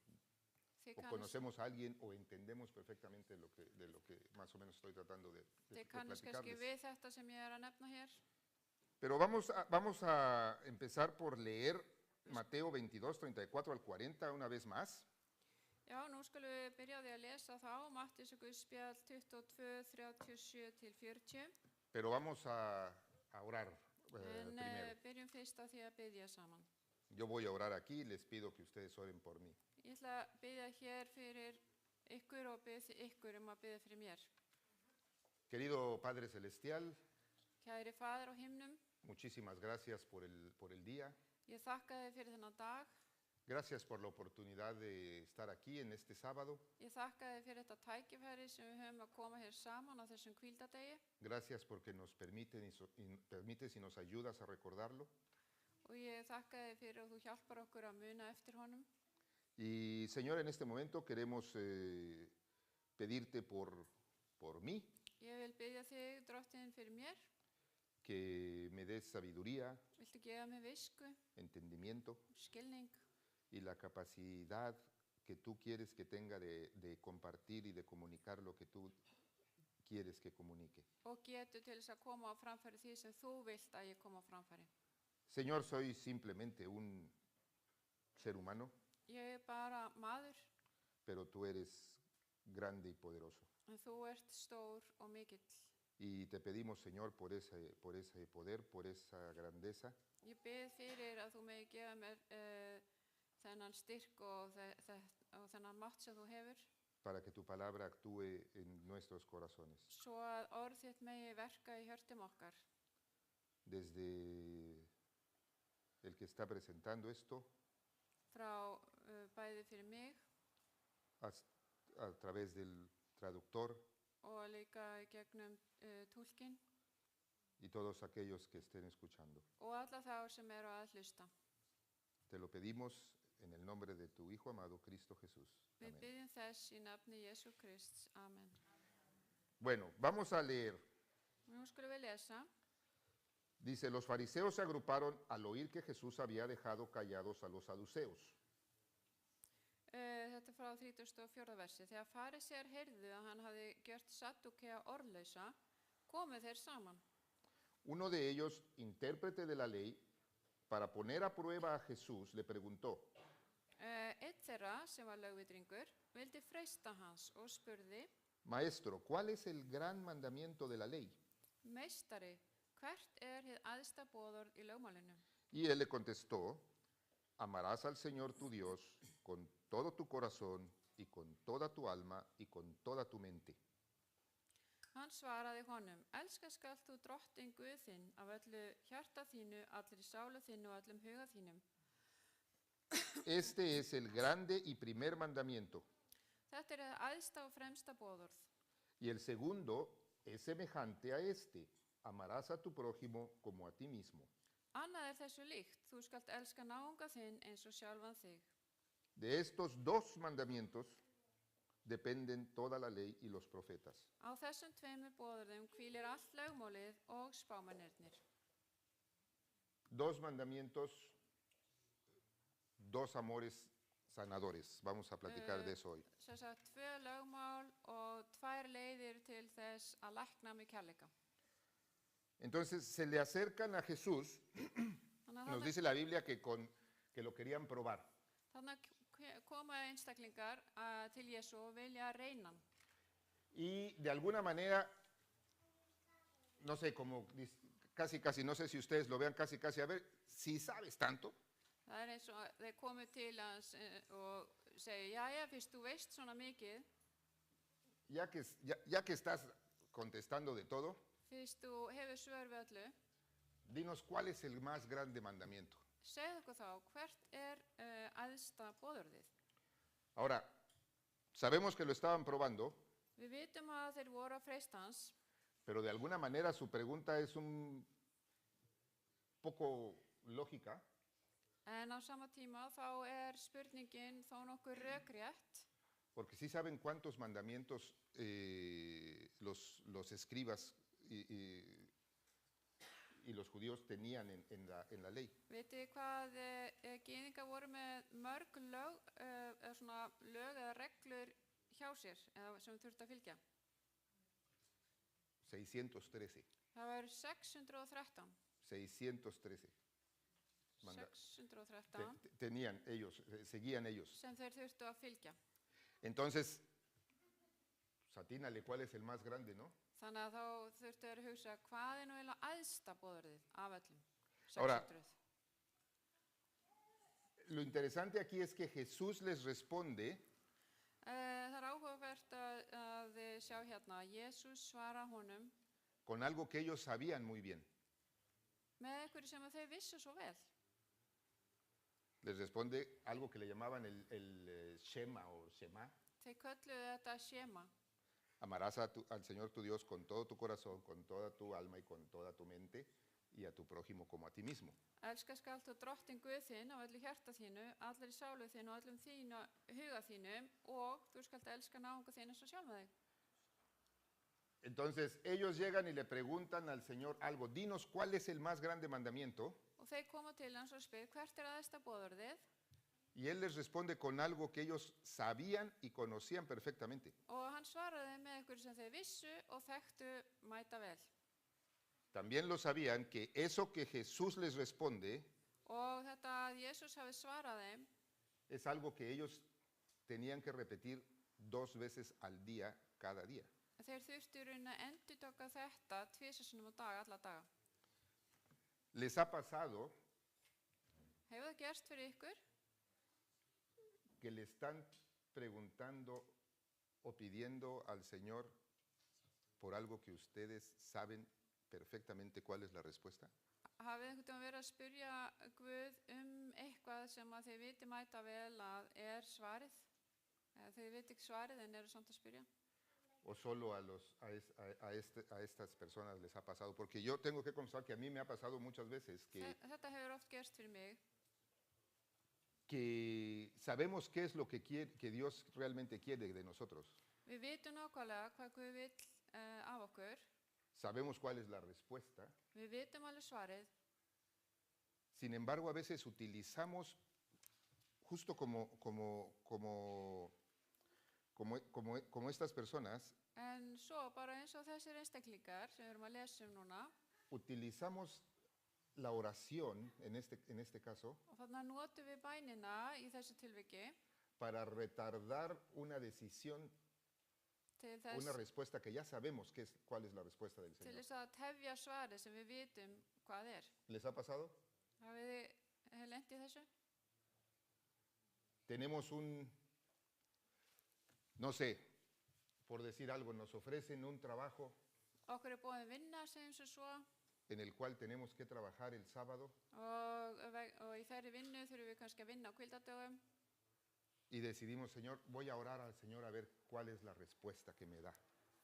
[SPEAKER 3] Þið
[SPEAKER 4] o
[SPEAKER 3] kannist,
[SPEAKER 4] conocemos a alguien o entendemos perfectamente de lo que más o menos estoy tratando de
[SPEAKER 3] þið kannist kannski
[SPEAKER 4] platicarles.
[SPEAKER 3] við þetta sem ég að nefna hér.
[SPEAKER 4] Pero vamos a empezar por leer Mateo 22, 34 al 40 una vez más.
[SPEAKER 3] Já, nú skulum við byrja á því að lesa þá, Mattíus Guðspjall 22, 37 til 40.
[SPEAKER 4] Pero vamos a orar
[SPEAKER 3] En
[SPEAKER 4] primero.
[SPEAKER 3] byrjum fyrst á því að biðja saman.
[SPEAKER 4] Yo voy a orar aquí y les pido que ustedes oren por mí.
[SPEAKER 3] Ég ætla að biðja hér fyrir ykkur og biðja ykkur að biðja fyrir mér.
[SPEAKER 4] Querido Padre Celestial,
[SPEAKER 3] Kæri Faðir á himnum,
[SPEAKER 4] muchísimas gracias por el día.
[SPEAKER 3] ég þakka þér fyrir þennan dag.
[SPEAKER 4] Gracias por la oportunidad de estar aquí en este sábado.
[SPEAKER 3] Ég þakka þér fyrir þetta tækifæri sem við höfum að koma hér saman á þessum hvíldardegi.
[SPEAKER 4] Gracias porque nos permites y nos ayudas a recordarlo.
[SPEAKER 3] Og ég þakka þér fyrir að þú hjálpar okkur að muna eftir honum.
[SPEAKER 4] Y Señor, en este momento queremos pedirte por mí,
[SPEAKER 3] Ég vil biðja þig, Drottinn, fyrir mér.
[SPEAKER 4] que me des sabiduría,
[SPEAKER 3] Viltu gefa mér visku,
[SPEAKER 4] entendimiento
[SPEAKER 3] skilning
[SPEAKER 4] y la capacidad que tú quieres que tenga de compartir y de comunicar lo que tú quieres que comunique.
[SPEAKER 3] og getu til þess að koma á framfæri því sem þú vilt að ég koma á framfæri.
[SPEAKER 4] Señor, soy simplemente un ser humano,
[SPEAKER 3] Ég er bara maður,
[SPEAKER 4] pero tú eres grande y poderoso.
[SPEAKER 3] en þú ert stór og mikill.
[SPEAKER 4] Y te pedimos, Señor, por ese poder, por esa grandeza,
[SPEAKER 3] Ég bið fyrir að þú megi gefa mér þennan styrk og þennan mátt sem þú hefur,
[SPEAKER 4] para que tu palabra actúe en nuestros corazones.
[SPEAKER 3] svo að orð þitt megi verka í hjörtum okkar.
[SPEAKER 4] Desde el que está presentando esto,
[SPEAKER 3] Frá bæði fyrir mig
[SPEAKER 4] a través del traductor
[SPEAKER 3] og líka í gegnum túlkin
[SPEAKER 4] y todos aquellos que estén escuchando.
[SPEAKER 3] og alla þá sem eru að hlusta.
[SPEAKER 4] Te lo pedimos en el nombre de tu Hijo amado, Cristo Jesús.
[SPEAKER 3] Við
[SPEAKER 4] Amén.
[SPEAKER 3] byggjum þess í nafni Jesú Krists. Amen.
[SPEAKER 4] Bueno, vamos a leer.
[SPEAKER 3] Nú skulum við lesa.
[SPEAKER 4] Dice, los fariseos se agruparon al oír que Jesús había dejado callados a los saduceos.
[SPEAKER 3] Þetta er frá 34. versi. Þegar farisear heyrðu að hann hafði gjört Saddúkea orðlausa, komu þeir saman.
[SPEAKER 4] Uno de ellos, intérprete de la ley, para poner a prueba a Jesús, le preguntó,
[SPEAKER 3] Einn þeirra, sem var lögvitringur, vildi freista hans og spurði,
[SPEAKER 4] Maestro, ¿cuál es el gran mandamiento de la ley?
[SPEAKER 3] Meistari, hvert er hið æðsta boðorð í lögmálinu?
[SPEAKER 4] Y él le contestó, amarás al Señor tu Dios con todo tu corazón y con toda tu alma y con toda tu mente.
[SPEAKER 3] Hann svaraði honum, elska skalt þú Drottinn Guð þinn af öllu hjarta þínu, allri sálu þínu og öllum huga þínum.
[SPEAKER 4] Este es el grande y primer mandamiento.
[SPEAKER 3] Þetta er hið æðsta og fremsta boðorð.
[SPEAKER 4] Y el segundo es semejante a este, amarás a tu prójimo como a ti mismo.
[SPEAKER 3] Annað er þessu líkt, þú skalt elska náunga þinn eins og sjálfan þig.
[SPEAKER 4] De estos dos mandamientos dependen toda la ley y los profetas.
[SPEAKER 3] Á þessum tveimur boðorðum hvílir allt lögmálið og spámennirnir.
[SPEAKER 4] Dos mandamientos, dos amores sanadores. Vamos a platicar de eso hoy.
[SPEAKER 3] Sem sagt, 2 lögmál og 2 leiðir til þess að lækna með kærleika.
[SPEAKER 4] Entonces se le acercan a Jesús,
[SPEAKER 3] Þannig
[SPEAKER 4] nos
[SPEAKER 3] að
[SPEAKER 4] dice la Biblia que lo querían probar.
[SPEAKER 3] þannig koma einstaklingar til Jesú og vilja reyna hann.
[SPEAKER 4] Y de alguna manera, no sé, como casi, no sé si ustedes lo vean casi, a ver, si sabes tanto,
[SPEAKER 3] Það er eins og þeir komu til hans og segja, jæja, fyrst þú veist svona mikið,
[SPEAKER 4] ya que estás contestando de todo,
[SPEAKER 3] fyrst þú hefur svör við öllu,
[SPEAKER 4] dinos cuál es el más grande mandamiento.
[SPEAKER 3] segðu okkur þá, hvert er æðsta boðorðið?
[SPEAKER 4] Ahora, sabemos que lo estaban probando,
[SPEAKER 3] Við vitum að þeir voru að freista hans,
[SPEAKER 4] pero de alguna manera su pregunta es un poco lógica,
[SPEAKER 3] en á sama tíma þá er spurningin þó nokkur rökrétt,
[SPEAKER 4] porque sí saben cuántos mandamientos los escribas y los judíos tenían en la ley.
[SPEAKER 3] Vitið þið hvað gyðingar voru með mörg lög, eða svona lög eða reglur hjá sér, eða sem þurftu að fylgja?
[SPEAKER 4] 613.
[SPEAKER 3] Það var 613.
[SPEAKER 4] 613. Manda-
[SPEAKER 3] 613
[SPEAKER 4] tenían ellos, seguían ellos.
[SPEAKER 3] sem þeir þurftu að fylgja.
[SPEAKER 4] Entonces, atínale cuál es el más grande, ¿no?
[SPEAKER 3] Þannig að þá þurftu þeir að hugsa hvað er nú eiginlega æðsta boðorðið af öllum.
[SPEAKER 4] Ahora-
[SPEAKER 3] 600.
[SPEAKER 4] Lo interesante aquí es que Jesús les responde
[SPEAKER 3] Það er áhugavert að sjá hérna að Jesús svara honum
[SPEAKER 4] con algo que ellos sabían muy bien.
[SPEAKER 3] með einhverju sem að þau vissu svo vel.
[SPEAKER 4] Les responde algo que le llamaban el Shema o Shema.
[SPEAKER 3] Þeir kölluðu þetta Shema.
[SPEAKER 4] Amarás al Señor tu Dios con todo tu corazón, con toda tu alma y con toda tu mente y a tu prójimo como a ti mismo.
[SPEAKER 3] Elska skalt þú drottin Guð þinn á öllu hjarta þínu, allri sálu þín og öllum þínu huga þínum og þú skalt elska náunga þín eins og sjálfa þig.
[SPEAKER 4] Entonces ellos llegan y le preguntan al Señor algo. Dinos cuál es el más grande mandamiento.
[SPEAKER 3] Og þeir koma til hans og spyr hvert er aðeins boðorðið
[SPEAKER 4] Y Él les responde con algo que ellos sabían y conocían perfectamente.
[SPEAKER 3] og hann svaraði með einhverju sem þeir vissu og þekktu mæta vel.
[SPEAKER 4] También lo sabían que eso que Jesús les responde
[SPEAKER 3] Og þetta að Jesús hafi svarað þeim
[SPEAKER 4] es algo que ellos tenían que repetir 2 veces al día, cada día.
[SPEAKER 3] þeir þurftu í rauninni að endurtaka þetta tvisvarsinnum á dag, alla daga.
[SPEAKER 4] ¿Les ha pasado
[SPEAKER 3] Hefur það gerst fyrir ykkur
[SPEAKER 4] que le están preguntando o pidiendo al Señor por algo que ustedes saben perfectamente cuál es la respuesta?
[SPEAKER 3] hafið einhvern veginn verið að spyrja Guð eitthvað sem að þeir viti mæta vel að er svarið? Eða þeir viti ekki svarið en eru samt að spyrja?
[SPEAKER 4] ¿O solo a estas personas les ha pasado? Porque yo tengo que confesar que a mí me ha pasado muchas veces
[SPEAKER 3] Þetta hefur oft gerst fyrir mig.
[SPEAKER 4] que sabemos qué es lo que Dios realmente quiere de nosotros.
[SPEAKER 3] Við vitum nákvæmlega hvað Guð vill af okkur.
[SPEAKER 4] Sabemos cuál es la respuesta.
[SPEAKER 3] Við vitum alveg svarið.
[SPEAKER 4] Sin embargo, a veces utilizamos, justo como estas personas,
[SPEAKER 3] En svo bara eins og þessir einstaklingar sem við erum að lesa núna
[SPEAKER 4] utilizamos la oración, en este caso,
[SPEAKER 3] og þannig notum við bænina í þessu tilviki
[SPEAKER 4] para retardar una decisión,
[SPEAKER 3] til
[SPEAKER 4] una
[SPEAKER 3] þess,
[SPEAKER 4] respuesta que ya sabemos cuál es la respuesta del
[SPEAKER 3] til
[SPEAKER 4] Señor.
[SPEAKER 3] þess að tefja svarið sem við vitum hvað er.
[SPEAKER 4] ¿Les ha pasado?
[SPEAKER 3] Hafið þið lent í þessu?
[SPEAKER 4] Tenemos no sé, por decir algo, nos ofrecen un trabajo
[SPEAKER 3] Okkur er búin vinna sem svo
[SPEAKER 4] en el cual tenemos que trabajar el sábado
[SPEAKER 3] og í þeirri vinnu þurfum við kannski að vinna á hvíldardögum
[SPEAKER 4] y decidimos, Señor, voy a orar al Señor a ver cuál es la respuesta que me da.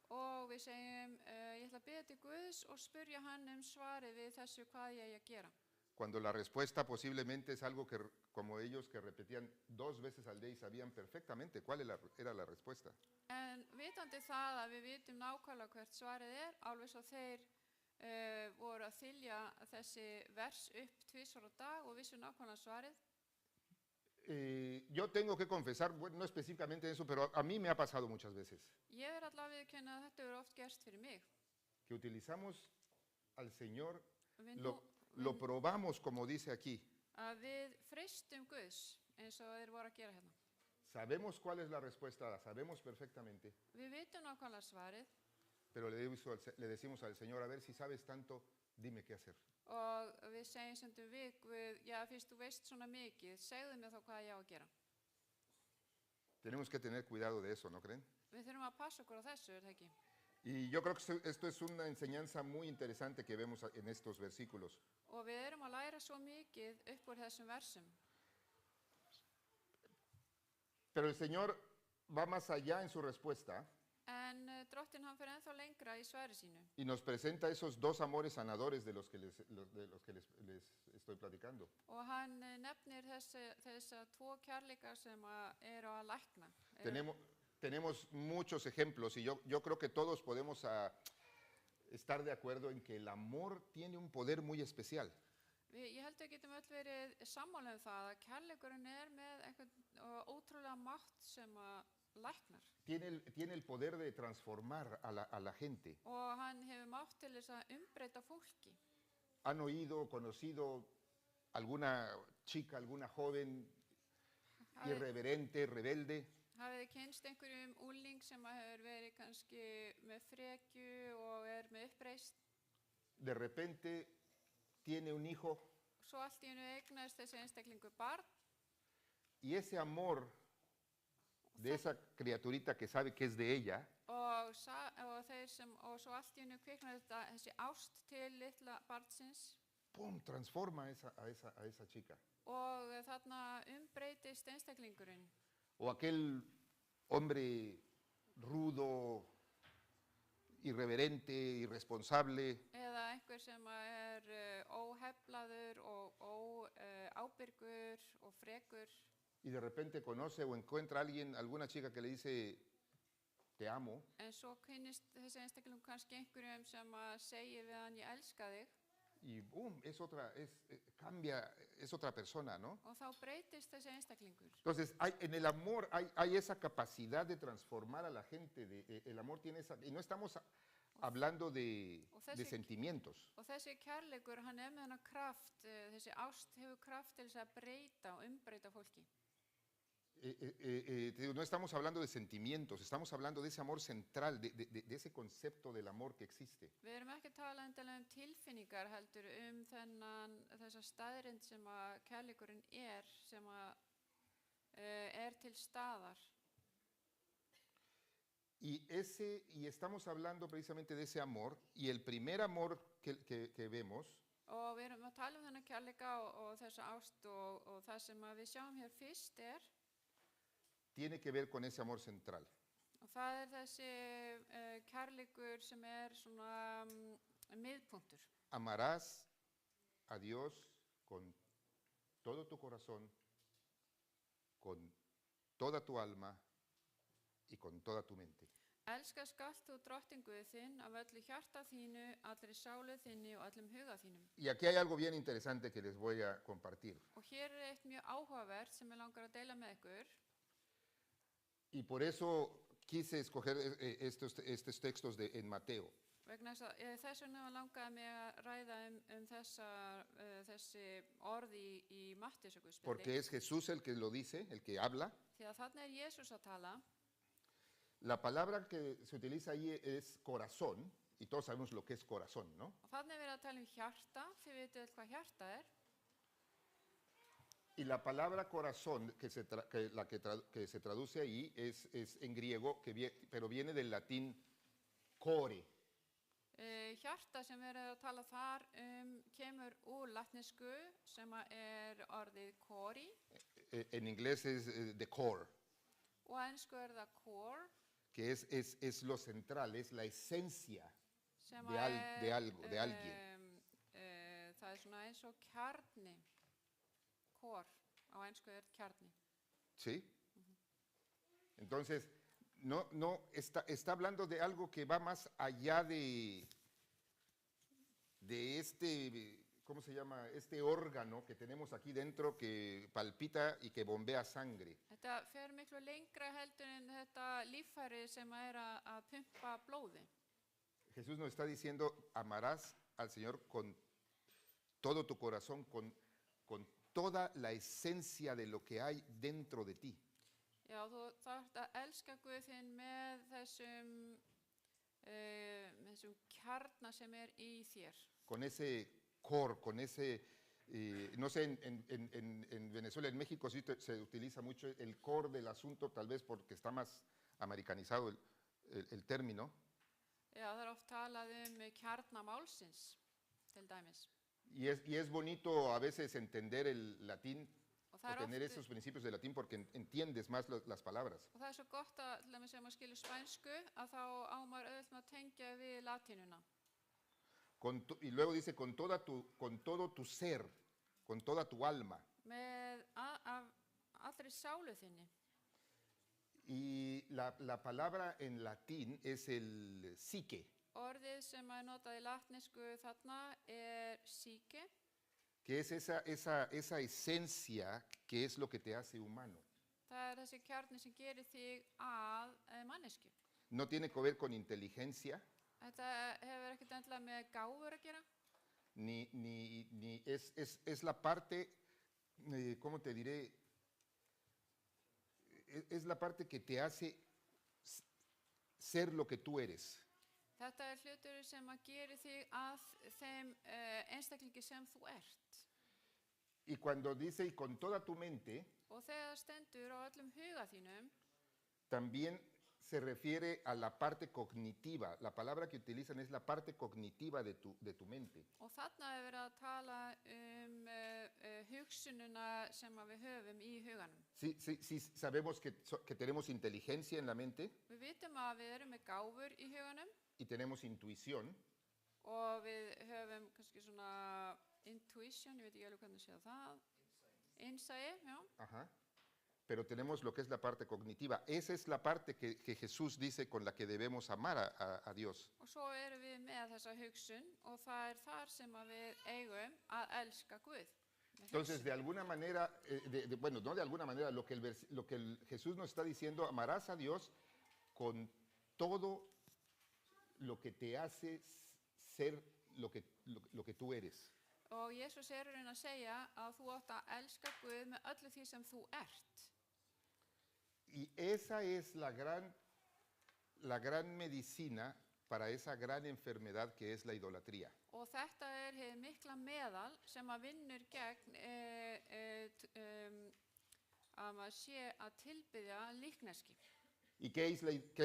[SPEAKER 3] og við segjum ég ætla að biðja til Guðs og spyrja hann svarið við þessu hvað ég eigi að gera.
[SPEAKER 4] Cuando la respuesta posiblemente es algo que, como ellos que repetían 2 veces al día y sabían perfectamente cuál era la respuesta.
[SPEAKER 3] En vitandi það að við vitum nákvæmlega hvert svarið er, alveg svo þeir voru að þylja þessi vers upp 2 á dag og vissu nákvæmlega svarið.
[SPEAKER 4] Yo tengo que confesar, bueno, no específicamente eso, pero a mí me ha pasado muchas veces,
[SPEAKER 3] Ég allavega að viðurkenna að þetta hefur oft gerst fyrir mig.
[SPEAKER 4] que utilizamos al Señor,
[SPEAKER 3] Við
[SPEAKER 4] lo probamos como dice aquí.
[SPEAKER 3] að við freistum Guðs eins og þeir voru að gera hérna.
[SPEAKER 4] Sabemos cuál es la respuesta, la sabemos perfectamente,
[SPEAKER 3] Við vitum nákvæmlega svarið
[SPEAKER 4] pero le decimos al Señor, a ver si sabes tanto, dime qué hacer.
[SPEAKER 3] og við segjum stundum við Guð, já fyrst þú veist svona mikið, segðu mér þá hvað ég á að gera.
[SPEAKER 4] Tenemos que tener cuidado de eso, ¿no creen?
[SPEAKER 3] Við þurfum að passa okkur á þessu, er það ekki?
[SPEAKER 4] Y yo creo que esto es una enseñanza muy interesante que vemos en estos versículos.
[SPEAKER 3] Og við erum að læra svo mikið upp úr þessum versum.
[SPEAKER 4] Pero el Señor va más allá en su respuesta
[SPEAKER 3] En drottin hann fyrir ennþá lengra í svari sínu
[SPEAKER 4] y nos presenta esos 2 amores sanadores de los que les estoy platicando.
[SPEAKER 3] og hann nefnir þessa 2 kærleika sem eru að lækna.
[SPEAKER 4] Tenemos muchos ejemplos y yo creo que todos podemos estar de acuerdo en que el amor tiene un poder muy especial.
[SPEAKER 3] Ég held við getum öll verið sammála það að kærleikurinn með einhvern ótrúlega mátt sem að læknar.
[SPEAKER 4] Tiene el poder de transformar a la gente.
[SPEAKER 3] Og hann hefur mátt til þess að umbreyta fólki.
[SPEAKER 4] ¿Han oído, conocido alguna chica, alguna joven irreverente, rebelde?
[SPEAKER 3] Hafið þið kynst einhverjum úling sem hefur verið kannski með frekju og með uppreist?
[SPEAKER 4] De repente tiene un hijo
[SPEAKER 3] Svo allt í einu eignast þessi einstaklingur barn
[SPEAKER 4] y ese amor de esa criaturita que sabe que es de ella
[SPEAKER 3] og svo allt í einu kviknar þessi ást til litla barnsins
[SPEAKER 4] ¡pum!, transforma a esa chica.
[SPEAKER 3] og þarna umbreytist einstaklingurinn.
[SPEAKER 4] O aquel hombre rudo, irreverente, irresponsable,
[SPEAKER 3] Eða einhver sem óheflaður og ábyrgur og frekur
[SPEAKER 4] y de repente conoce o encuentra a alguien, alguna chica que le dice, te amo,
[SPEAKER 3] en svo kynnist þessi einstaklingur kannski einhverjum sem segir við hann ég elska þig
[SPEAKER 4] y ¡boom!, cambia, es otra persona, ¿no?
[SPEAKER 3] og þá breytist þessi einstaklingur.
[SPEAKER 4] Entonces, en el amor hay esa capacidad de transformar a la gente, el amor tiene esa, y no estamos hablando de sentimientos.
[SPEAKER 3] Og þessi kærleikur, hann með hennar kraft, þessi ást hefur kraft til þess að breyta og umbreyta fólki.
[SPEAKER 4] No estamos hablando de sentimientos, estamos hablando de ese amor central, de ese concepto del amor que existe.
[SPEAKER 3] Við erum ekki að tala endilega tilfinningar heldur þessa staðreynd sem að kærleikurinn sem að til staðar.
[SPEAKER 4] Y estamos hablando precisamente de ese amor, y el primer amor que vemos
[SPEAKER 3] Og við erum að tala þennan kærleika og þessa ást og það sem að við sjáum hér fyrst
[SPEAKER 4] tiene que ver con ese amor central.
[SPEAKER 3] og það þessi kærleikur sem svona miðpunktur.
[SPEAKER 4] Amarás a Dios con todo tu corazón, con toda tu alma y con toda tu mente.
[SPEAKER 3] Elska skalt þú drottinn Guð þinn af öllu hjarta þínu, allri sálu þinni og öllum huga þínum.
[SPEAKER 4] Y aquí hay algo bien interesante que les voy a compartir.
[SPEAKER 3] Og hér eitt mjög áhugavert sem ég langar að deila með ykkur.
[SPEAKER 4] Y por eso quise escoger estos textos en Mateo.
[SPEAKER 3] Vegna þess vegna langaði mig að ræða þessi orð í Matteusarguðspjalli.
[SPEAKER 4] Porque es Jesús el que lo dice, el que habla.
[SPEAKER 3] Því að þarna Jesús að tala.
[SPEAKER 4] La palabra que se utiliza ahí es corazón, y todos sabemos lo que es corazón, ¿no?
[SPEAKER 3] Og þarna verið að tala hjarta, þið vitið hvað hjarta
[SPEAKER 4] Y la palabra corazón que se traduce ahí es en griego, pero viene del latín core.
[SPEAKER 3] Hjarta sem verið að tala þar kemur úr latnesku sem orðið cori.
[SPEAKER 4] En inglés es the core.
[SPEAKER 3] Og á ensku það core.
[SPEAKER 4] Que es lo central, es la esencia de algo, de alguien.
[SPEAKER 3] Það svona eins og kjarni. Core, á ensku kjarni.
[SPEAKER 4] ¿Sí? Entonces, está hablando de algo que va más allá de ¿cómo se llama? Este órgano que tenemos aquí dentro que palpita y que bombea sangre.
[SPEAKER 3] Þetta fer miklu lengra heldur en þetta líffæri sem að pumpa blóði.
[SPEAKER 4] Jesús nos está diciendo, amarás al Señor con todo tu corazón, con toda la esencia de lo que hay dentro de ti.
[SPEAKER 3] Já, þú þarft að elska Guð þinn með þessum kjarna sem í þér.
[SPEAKER 4] Con ese core, con ese, no sé, en Venezuela, en México sí se utiliza mucho el core del asunto, tal vez porque está más americanizado el término.
[SPEAKER 3] Já, það oft talað kjarna málsins, til dæmis.
[SPEAKER 4] Y es bonito a veces entender el latín o tener esos principios de latín porque entiendes más las palabras.
[SPEAKER 3] Og það svo gott að, til dæmis ef maður skilur spænsku, að þá á maður auðvitað með að tengja við latínuna.
[SPEAKER 4] Y luego dice con todo tu ser, con toda tu alma.
[SPEAKER 3] Með allri sálu þinni.
[SPEAKER 4] Y la palabra en latín es el psique.
[SPEAKER 3] orðið sem er notað í latnesku þarna psyche,
[SPEAKER 4] que es esa esencia que es lo que te hace humano.
[SPEAKER 3] það þessi kjarni sem gerir þig að mannesku.
[SPEAKER 4] No tiene que ver con inteligencia,
[SPEAKER 3] Þetta hefur ekkert endilega með gáfur að gera,
[SPEAKER 4] ni es la parte, ¿cómo te diré? Es la parte que te hace ser lo que tú eres.
[SPEAKER 3] þetta hlutur sem að gerir þig að þeim einstaklingi sem þú ert.
[SPEAKER 4] Y cuando dice, y con toda tu mente,
[SPEAKER 3] Og þegar það stendur á öllum huga þínum,
[SPEAKER 4] también se refiere a la parte cognitiva. La palabra que utilizan es la parte cognitiva de tu mente.
[SPEAKER 3] og þarna er verið að tala hugsununa sem að við höfum í huganum.
[SPEAKER 4] Sí, sabemos que tenemos inteligencia en la mente
[SPEAKER 3] Við vitum að við erum með gáfur í huganum
[SPEAKER 4] y tenemos intuición,
[SPEAKER 3] og við höfum kannski svona intuition, ég veit ekki alveg hvernig sé það, insight, já.
[SPEAKER 4] ajá, pero tenemos lo que es la parte cognitiva. Esa es la parte que Jesús dice con la que debemos amar a Dios.
[SPEAKER 3] Og svo erum við með þessa hugsun og það er þar sem að við eigum að elska Guð. Með
[SPEAKER 4] Entonces,
[SPEAKER 3] hugsun.
[SPEAKER 4] de alguna manera, bueno, no de alguna manera, lo que Jesús nos está diciendo, amarás a Dios con todo lo que te hace ser lo que tú eres.
[SPEAKER 3] Og Jesús er raun að segja að þú átt að elska Guð með öllu því sem þú ert.
[SPEAKER 4] Y esa es la gran medicina para esa gran enfermedad que es la idolatría.
[SPEAKER 3] Og þetta er hið mikla meðal sem að vinnur gegn að maður sé að tilbiðja líkneski.
[SPEAKER 4] ¿Y qué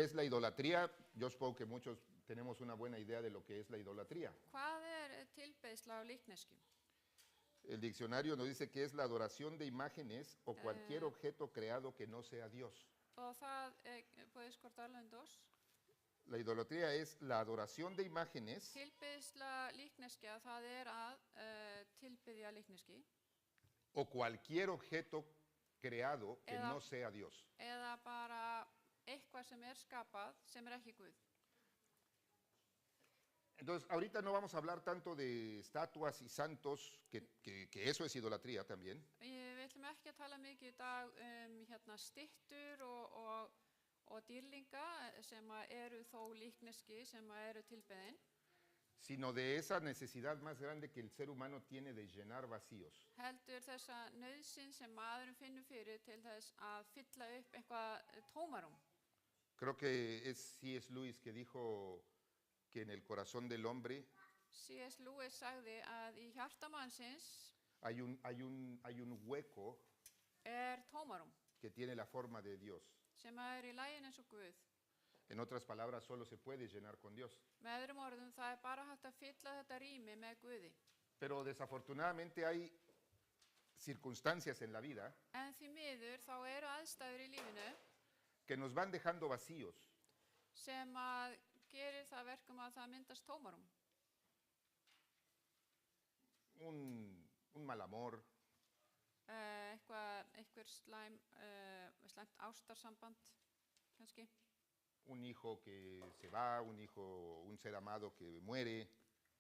[SPEAKER 4] es la idolatría? Yo supongo que muchos tenemos una buena idea de lo que es la idolatría.
[SPEAKER 3] Hvað er tilbiðsla á líkneski?
[SPEAKER 4] El diccionario nos dice que es la adoración de imágenes o cualquier objeto creado que no sea Dios.
[SPEAKER 3] Og það, puedes cortarlo en dos.
[SPEAKER 4] La idolatría es la adoración de imágenes
[SPEAKER 3] Tilbiðsla líkneskja, það er að tilbiðja líkneski
[SPEAKER 4] o cualquier objeto creado que
[SPEAKER 3] Eða-
[SPEAKER 4] no sea Dios.
[SPEAKER 3] eða bara eitthvað sem er skapað sem er ekki Guð.
[SPEAKER 4] Entonces, ahorita no vamos a hablar tanto de estatuas y santos, que eso es idolatría también,
[SPEAKER 3] Við ætlum ekki að tala mikið í dag styttur og dýrlinga sem að eru þó líkneski sem að eru tilbeðin,
[SPEAKER 4] sino de esa necesidad más grande que el ser humano tiene de llenar vacíos.
[SPEAKER 3] heldur þessa nauðsyn sem maðurinn finnur fyrir til þess að fylla upp eitthvað tómarum.
[SPEAKER 4] Creo que es C.S. Lewis que dijo que en el corazón del hombre
[SPEAKER 3] C.S. Lewis sagði að í hjarta mannsins
[SPEAKER 4] hay un hueco
[SPEAKER 3] er tómarum
[SPEAKER 4] que tiene la forma de Dios.
[SPEAKER 3] sem er í lagin eins og Guð.
[SPEAKER 4] En otras palabras, solo se puede llenar con Dios.
[SPEAKER 3] Með öðrum orðum, það er bara hægt að fylla þetta rými með Guði.
[SPEAKER 4] Pero desafortunadamente hay circunstancias en la vida
[SPEAKER 3] En því miður þá eru aðstæður í lífinu
[SPEAKER 4] que nos van dejando vacíos.
[SPEAKER 3] sem að gerir það verkum að það myndast tómarum.
[SPEAKER 4] Un mal amor,
[SPEAKER 3] Einhver slæmt ástarsamband, kannski.
[SPEAKER 4] un hijo que se va, un ser amado que muere,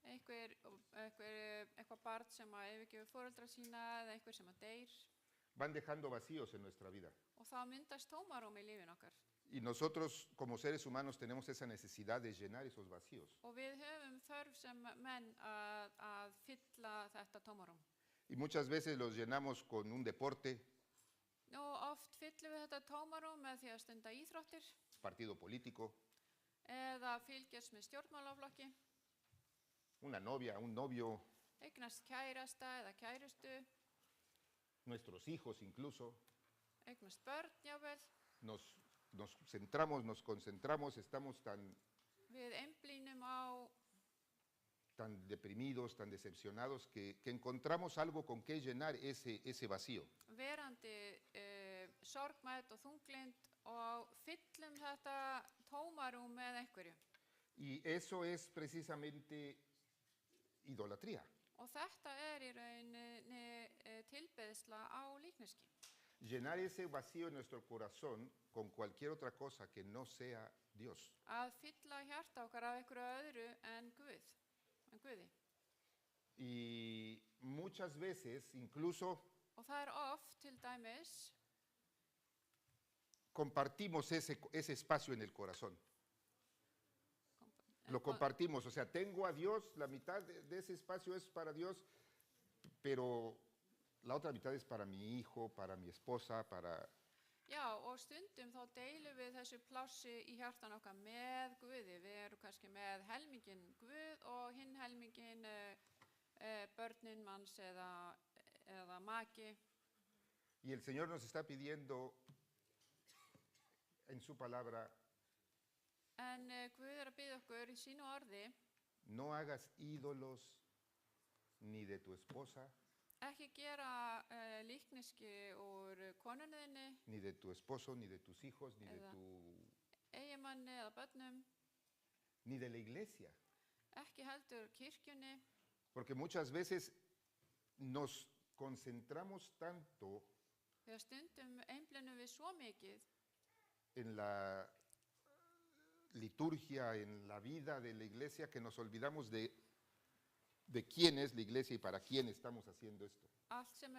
[SPEAKER 3] Eitthvað barn sem að yfirgefur foreldra sína eða einhver sem að deyr.
[SPEAKER 4] van dejando vacíos en nuestra vida.
[SPEAKER 3] Og þá myndast tómarum í lífin okkar.
[SPEAKER 4] Y nosotros como seres humanos tenemos esa necesidad de llenar esos vacíos.
[SPEAKER 3] Og við höfum þörf sem menn að fylla þetta tómarum.
[SPEAKER 4] Y muchas veces los llenamos con un deporte,
[SPEAKER 3] Og oft fyllum við þetta tómarum með því að stunda íþróttir
[SPEAKER 4] partido político,
[SPEAKER 3] eða fylgjast með stjórnmálaflokki,
[SPEAKER 4] una novia, un novio,
[SPEAKER 3] eignast kærasta eða kærustu,
[SPEAKER 4] nuestros hijos incluso.
[SPEAKER 3] eignast börn, jável.
[SPEAKER 4] Nos centramos, nos concentramos, estamos
[SPEAKER 3] Við einblínum
[SPEAKER 4] tan deprimidos, tan decepcionados, que encontramos algo con que llenar ese vacío.
[SPEAKER 3] verandi sorgmætt og þunglind og fyllum þetta tómarum með einhverju.
[SPEAKER 4] Y eso es precisamente idolatría.
[SPEAKER 3] Og þetta er í rauninni tilbeðsla á líkneski.
[SPEAKER 4] llenar ese vacío en nuestro corazón con cualquier otra cosa que no sea Dios.
[SPEAKER 3] að fylla hjarta okkar af einhverju öðru en Guði.
[SPEAKER 4] Y muchas veces incluso
[SPEAKER 3] Og það oft til dæmis
[SPEAKER 4] compartimos ese espacio en el corazón. Lo compartimos, o sea, tengo a Dios, la mitad de ese espacio es para Dios, pero la otra mitad es para mi hijo, para mi esposa, para...
[SPEAKER 3] Já, og stundum þá deilum við þessu plássi í hjartan okkar með Guði. Við erum kannski með helminginn Guð og hinn helminginn börnin manns eða maki.
[SPEAKER 4] Y el Señor nos está pidiendo en su palabra,
[SPEAKER 3] En Guð að biðja okkur í sínu orði,
[SPEAKER 4] no hagas ídolos ni de tu esposa,
[SPEAKER 3] ekki gera líkneski úr konunni þinni,
[SPEAKER 4] ni de tu esposo, ni de tus hijos, ni de
[SPEAKER 3] Eða-
[SPEAKER 4] tu...
[SPEAKER 3] eiginmanni eða börnum,
[SPEAKER 4] ni de la iglesia.
[SPEAKER 3] ekki heldur kirkjunni.
[SPEAKER 4] Porque muchas veces nos concentramos tanto
[SPEAKER 3] Þegar stundum einblennum við svo mikið
[SPEAKER 4] en la liturgia, en la vida de la iglesia, que nos olvidamos de quién es la iglesia y para quién estamos haciendo esto.
[SPEAKER 3] allt sem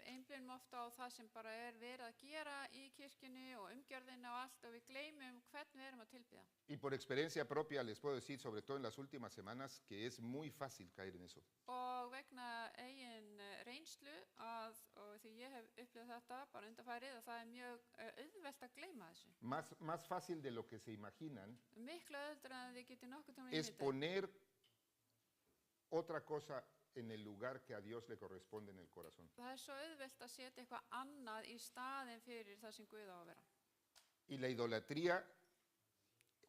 [SPEAKER 3] einblennum ofta á það sem bara verið að gera í kirkjunni og umgjörðina og allt, og við gleymum hvernig við erum að tilbiðja.
[SPEAKER 4] Y por experiencia propia les puedo decir, sobre todo en las últimas semanas, que es muy fácil caer en eso.
[SPEAKER 3] Og vegna eigin reynslu og því ég hef upplifað þetta bara undanfærið, að það mjög auðvelt að gleyma þessu.
[SPEAKER 4] Más fácil de lo que se imaginan
[SPEAKER 3] Miklu auðvelt en þið getið nokkuð tóma
[SPEAKER 4] es
[SPEAKER 3] ímyndað.
[SPEAKER 4] poner otra cosa en el lugar que a Dios le corresponde en el corazón.
[SPEAKER 3] Það svo auðvelt að setja eitthvað annað í staðinn fyrir það sem Guð á að vera.
[SPEAKER 4] Y la idolatría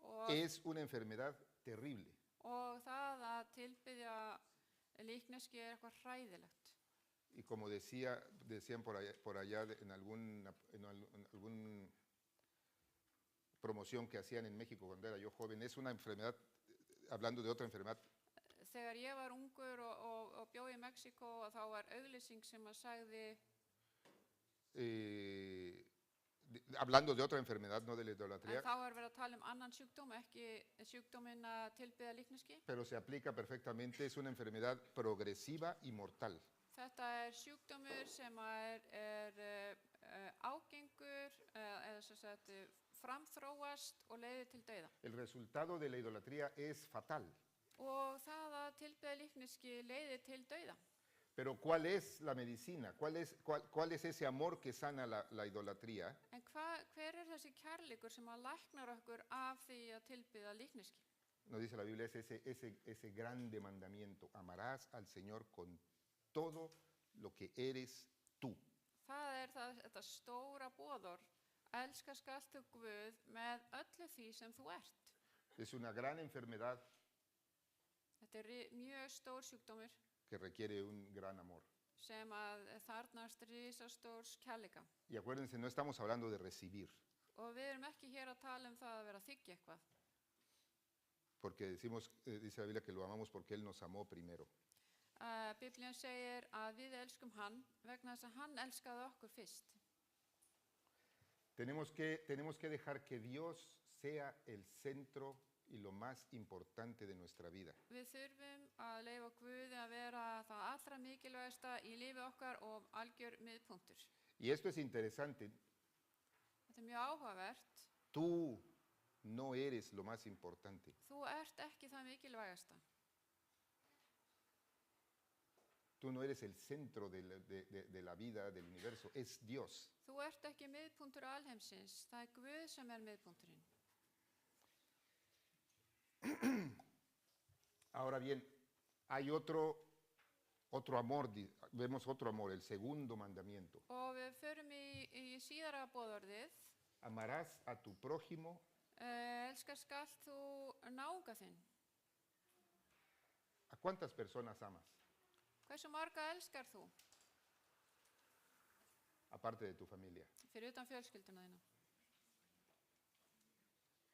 [SPEAKER 3] Og,
[SPEAKER 4] es una enfermedad terrible.
[SPEAKER 3] og það að tilbiðja líkneski eitthvað hræðilegt.
[SPEAKER 4] Y como decían por allá en algún promoción que hacían en México cuando era yo joven, es una enfermedad, hablando de otra enfermedad,
[SPEAKER 3] Þegar ég var ungur og bjó í Mexíkó, þá var auglýsing sem að sagði,
[SPEAKER 4] hablando de otra enfermedad, no de la
[SPEAKER 3] en
[SPEAKER 4] idolatría,
[SPEAKER 3] þá var verið að tala annan sjúkdóm, ekki sjúkdóminn að tilbiðja líkneski.
[SPEAKER 4] pero se aplica perfectamente, es una enfermedad progresiva y mortal.
[SPEAKER 3] Þetta sjúkdómur sem er ágengur eða sem sagt framþróast og leiðir til dauða.
[SPEAKER 4] El resultado de la idolatría es fatal.
[SPEAKER 3] Og það að tilbiðja líkneski leiðir til dauða.
[SPEAKER 4] Pero ¿cuál es la medicina? ¿Cuál es ese amor que sana la idolatría?
[SPEAKER 3] En hver þessi kærleikur sem að læknar okkur af því að tilbiðja líkneski?
[SPEAKER 4] Nos dice la Biblia, es ese grande mandamiento. Amarás al Señor con todo lo que eres tú.
[SPEAKER 3] Það þetta stóra boðorð. Elska skalt þú Guð með öllu því sem þú ert.
[SPEAKER 4] Es una gran enfermedad
[SPEAKER 3] Þetta mjög stór sjúkdómur
[SPEAKER 4] que requiere un gran amor.
[SPEAKER 3] sem að þarnast risastórs kærleika.
[SPEAKER 4] Y acuérdense, no estamos hablando de recibir,
[SPEAKER 3] Og við erum ekki hér að tala það að vera að þiggja eitthvað.
[SPEAKER 4] porque decimos, dice la Biblia que lo amamos porque Él nos amó primero.
[SPEAKER 3] Biblían segir að við elskum hann vegna þess að hann elskaði okkur fyrst.
[SPEAKER 4] Tenemos que dejar que Dios sea el centro y lo más importante de nuestra vida.
[SPEAKER 3] Við þurfum að leyfa Guði að vera það allra mikilvægasta í lífi okkar og algjör miðpunktur.
[SPEAKER 4] Y esto es interesante.
[SPEAKER 3] Þetta mjög áhugavert.
[SPEAKER 4] Tú no eres lo más importante.
[SPEAKER 3] Þú ert ekki það mikilvægasta.
[SPEAKER 4] Tú no eres el centro de la vida, del universo. Es Dios.
[SPEAKER 3] Þú ert ekki miðpunktur alheimsins. Það Guð sem miðpunkturinn.
[SPEAKER 4] Ahora bien, hay otro amor, vemos otro amor, el segundo mandamiento.
[SPEAKER 3] Og við förum í síðara boðorðið.
[SPEAKER 4] Amarás a tu prójimo
[SPEAKER 3] Elskar skalt þú náunga þinn.
[SPEAKER 4] ¿A cuántas personas amas?
[SPEAKER 3] Hversu marga elskar þú?
[SPEAKER 4] Aparte de tu familia.
[SPEAKER 3] Fyrir utan fjölskylduna þína.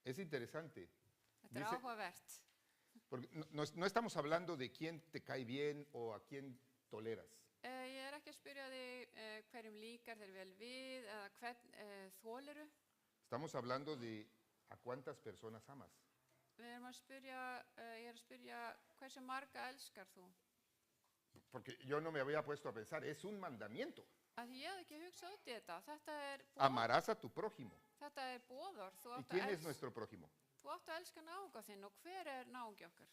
[SPEAKER 4] Es interesante.
[SPEAKER 3] Þetta
[SPEAKER 4] Dice-
[SPEAKER 3] áhugavert.
[SPEAKER 4] Porque no estamos hablando de quién te cae bien o a quién toleras.
[SPEAKER 3] Ég ekki að spyrja þig hverjum líkar þér vel við eða hvern þoliru.
[SPEAKER 4] Estamos hablando de a cuántas personas amas.
[SPEAKER 3] Ég að spyrja hversu marga elskar þú?
[SPEAKER 4] Porque yo no me había puesto a pensar, es un mandamiento.
[SPEAKER 3] Að ég hafði ekki hugsað út í þetta.
[SPEAKER 4] Amarás a tu prójimo.
[SPEAKER 3] Þetta boðorð.
[SPEAKER 4] ¿Y quién es nuestro prójimo?
[SPEAKER 3] Þú átt að elska náunga þinn og hver náungi okkar?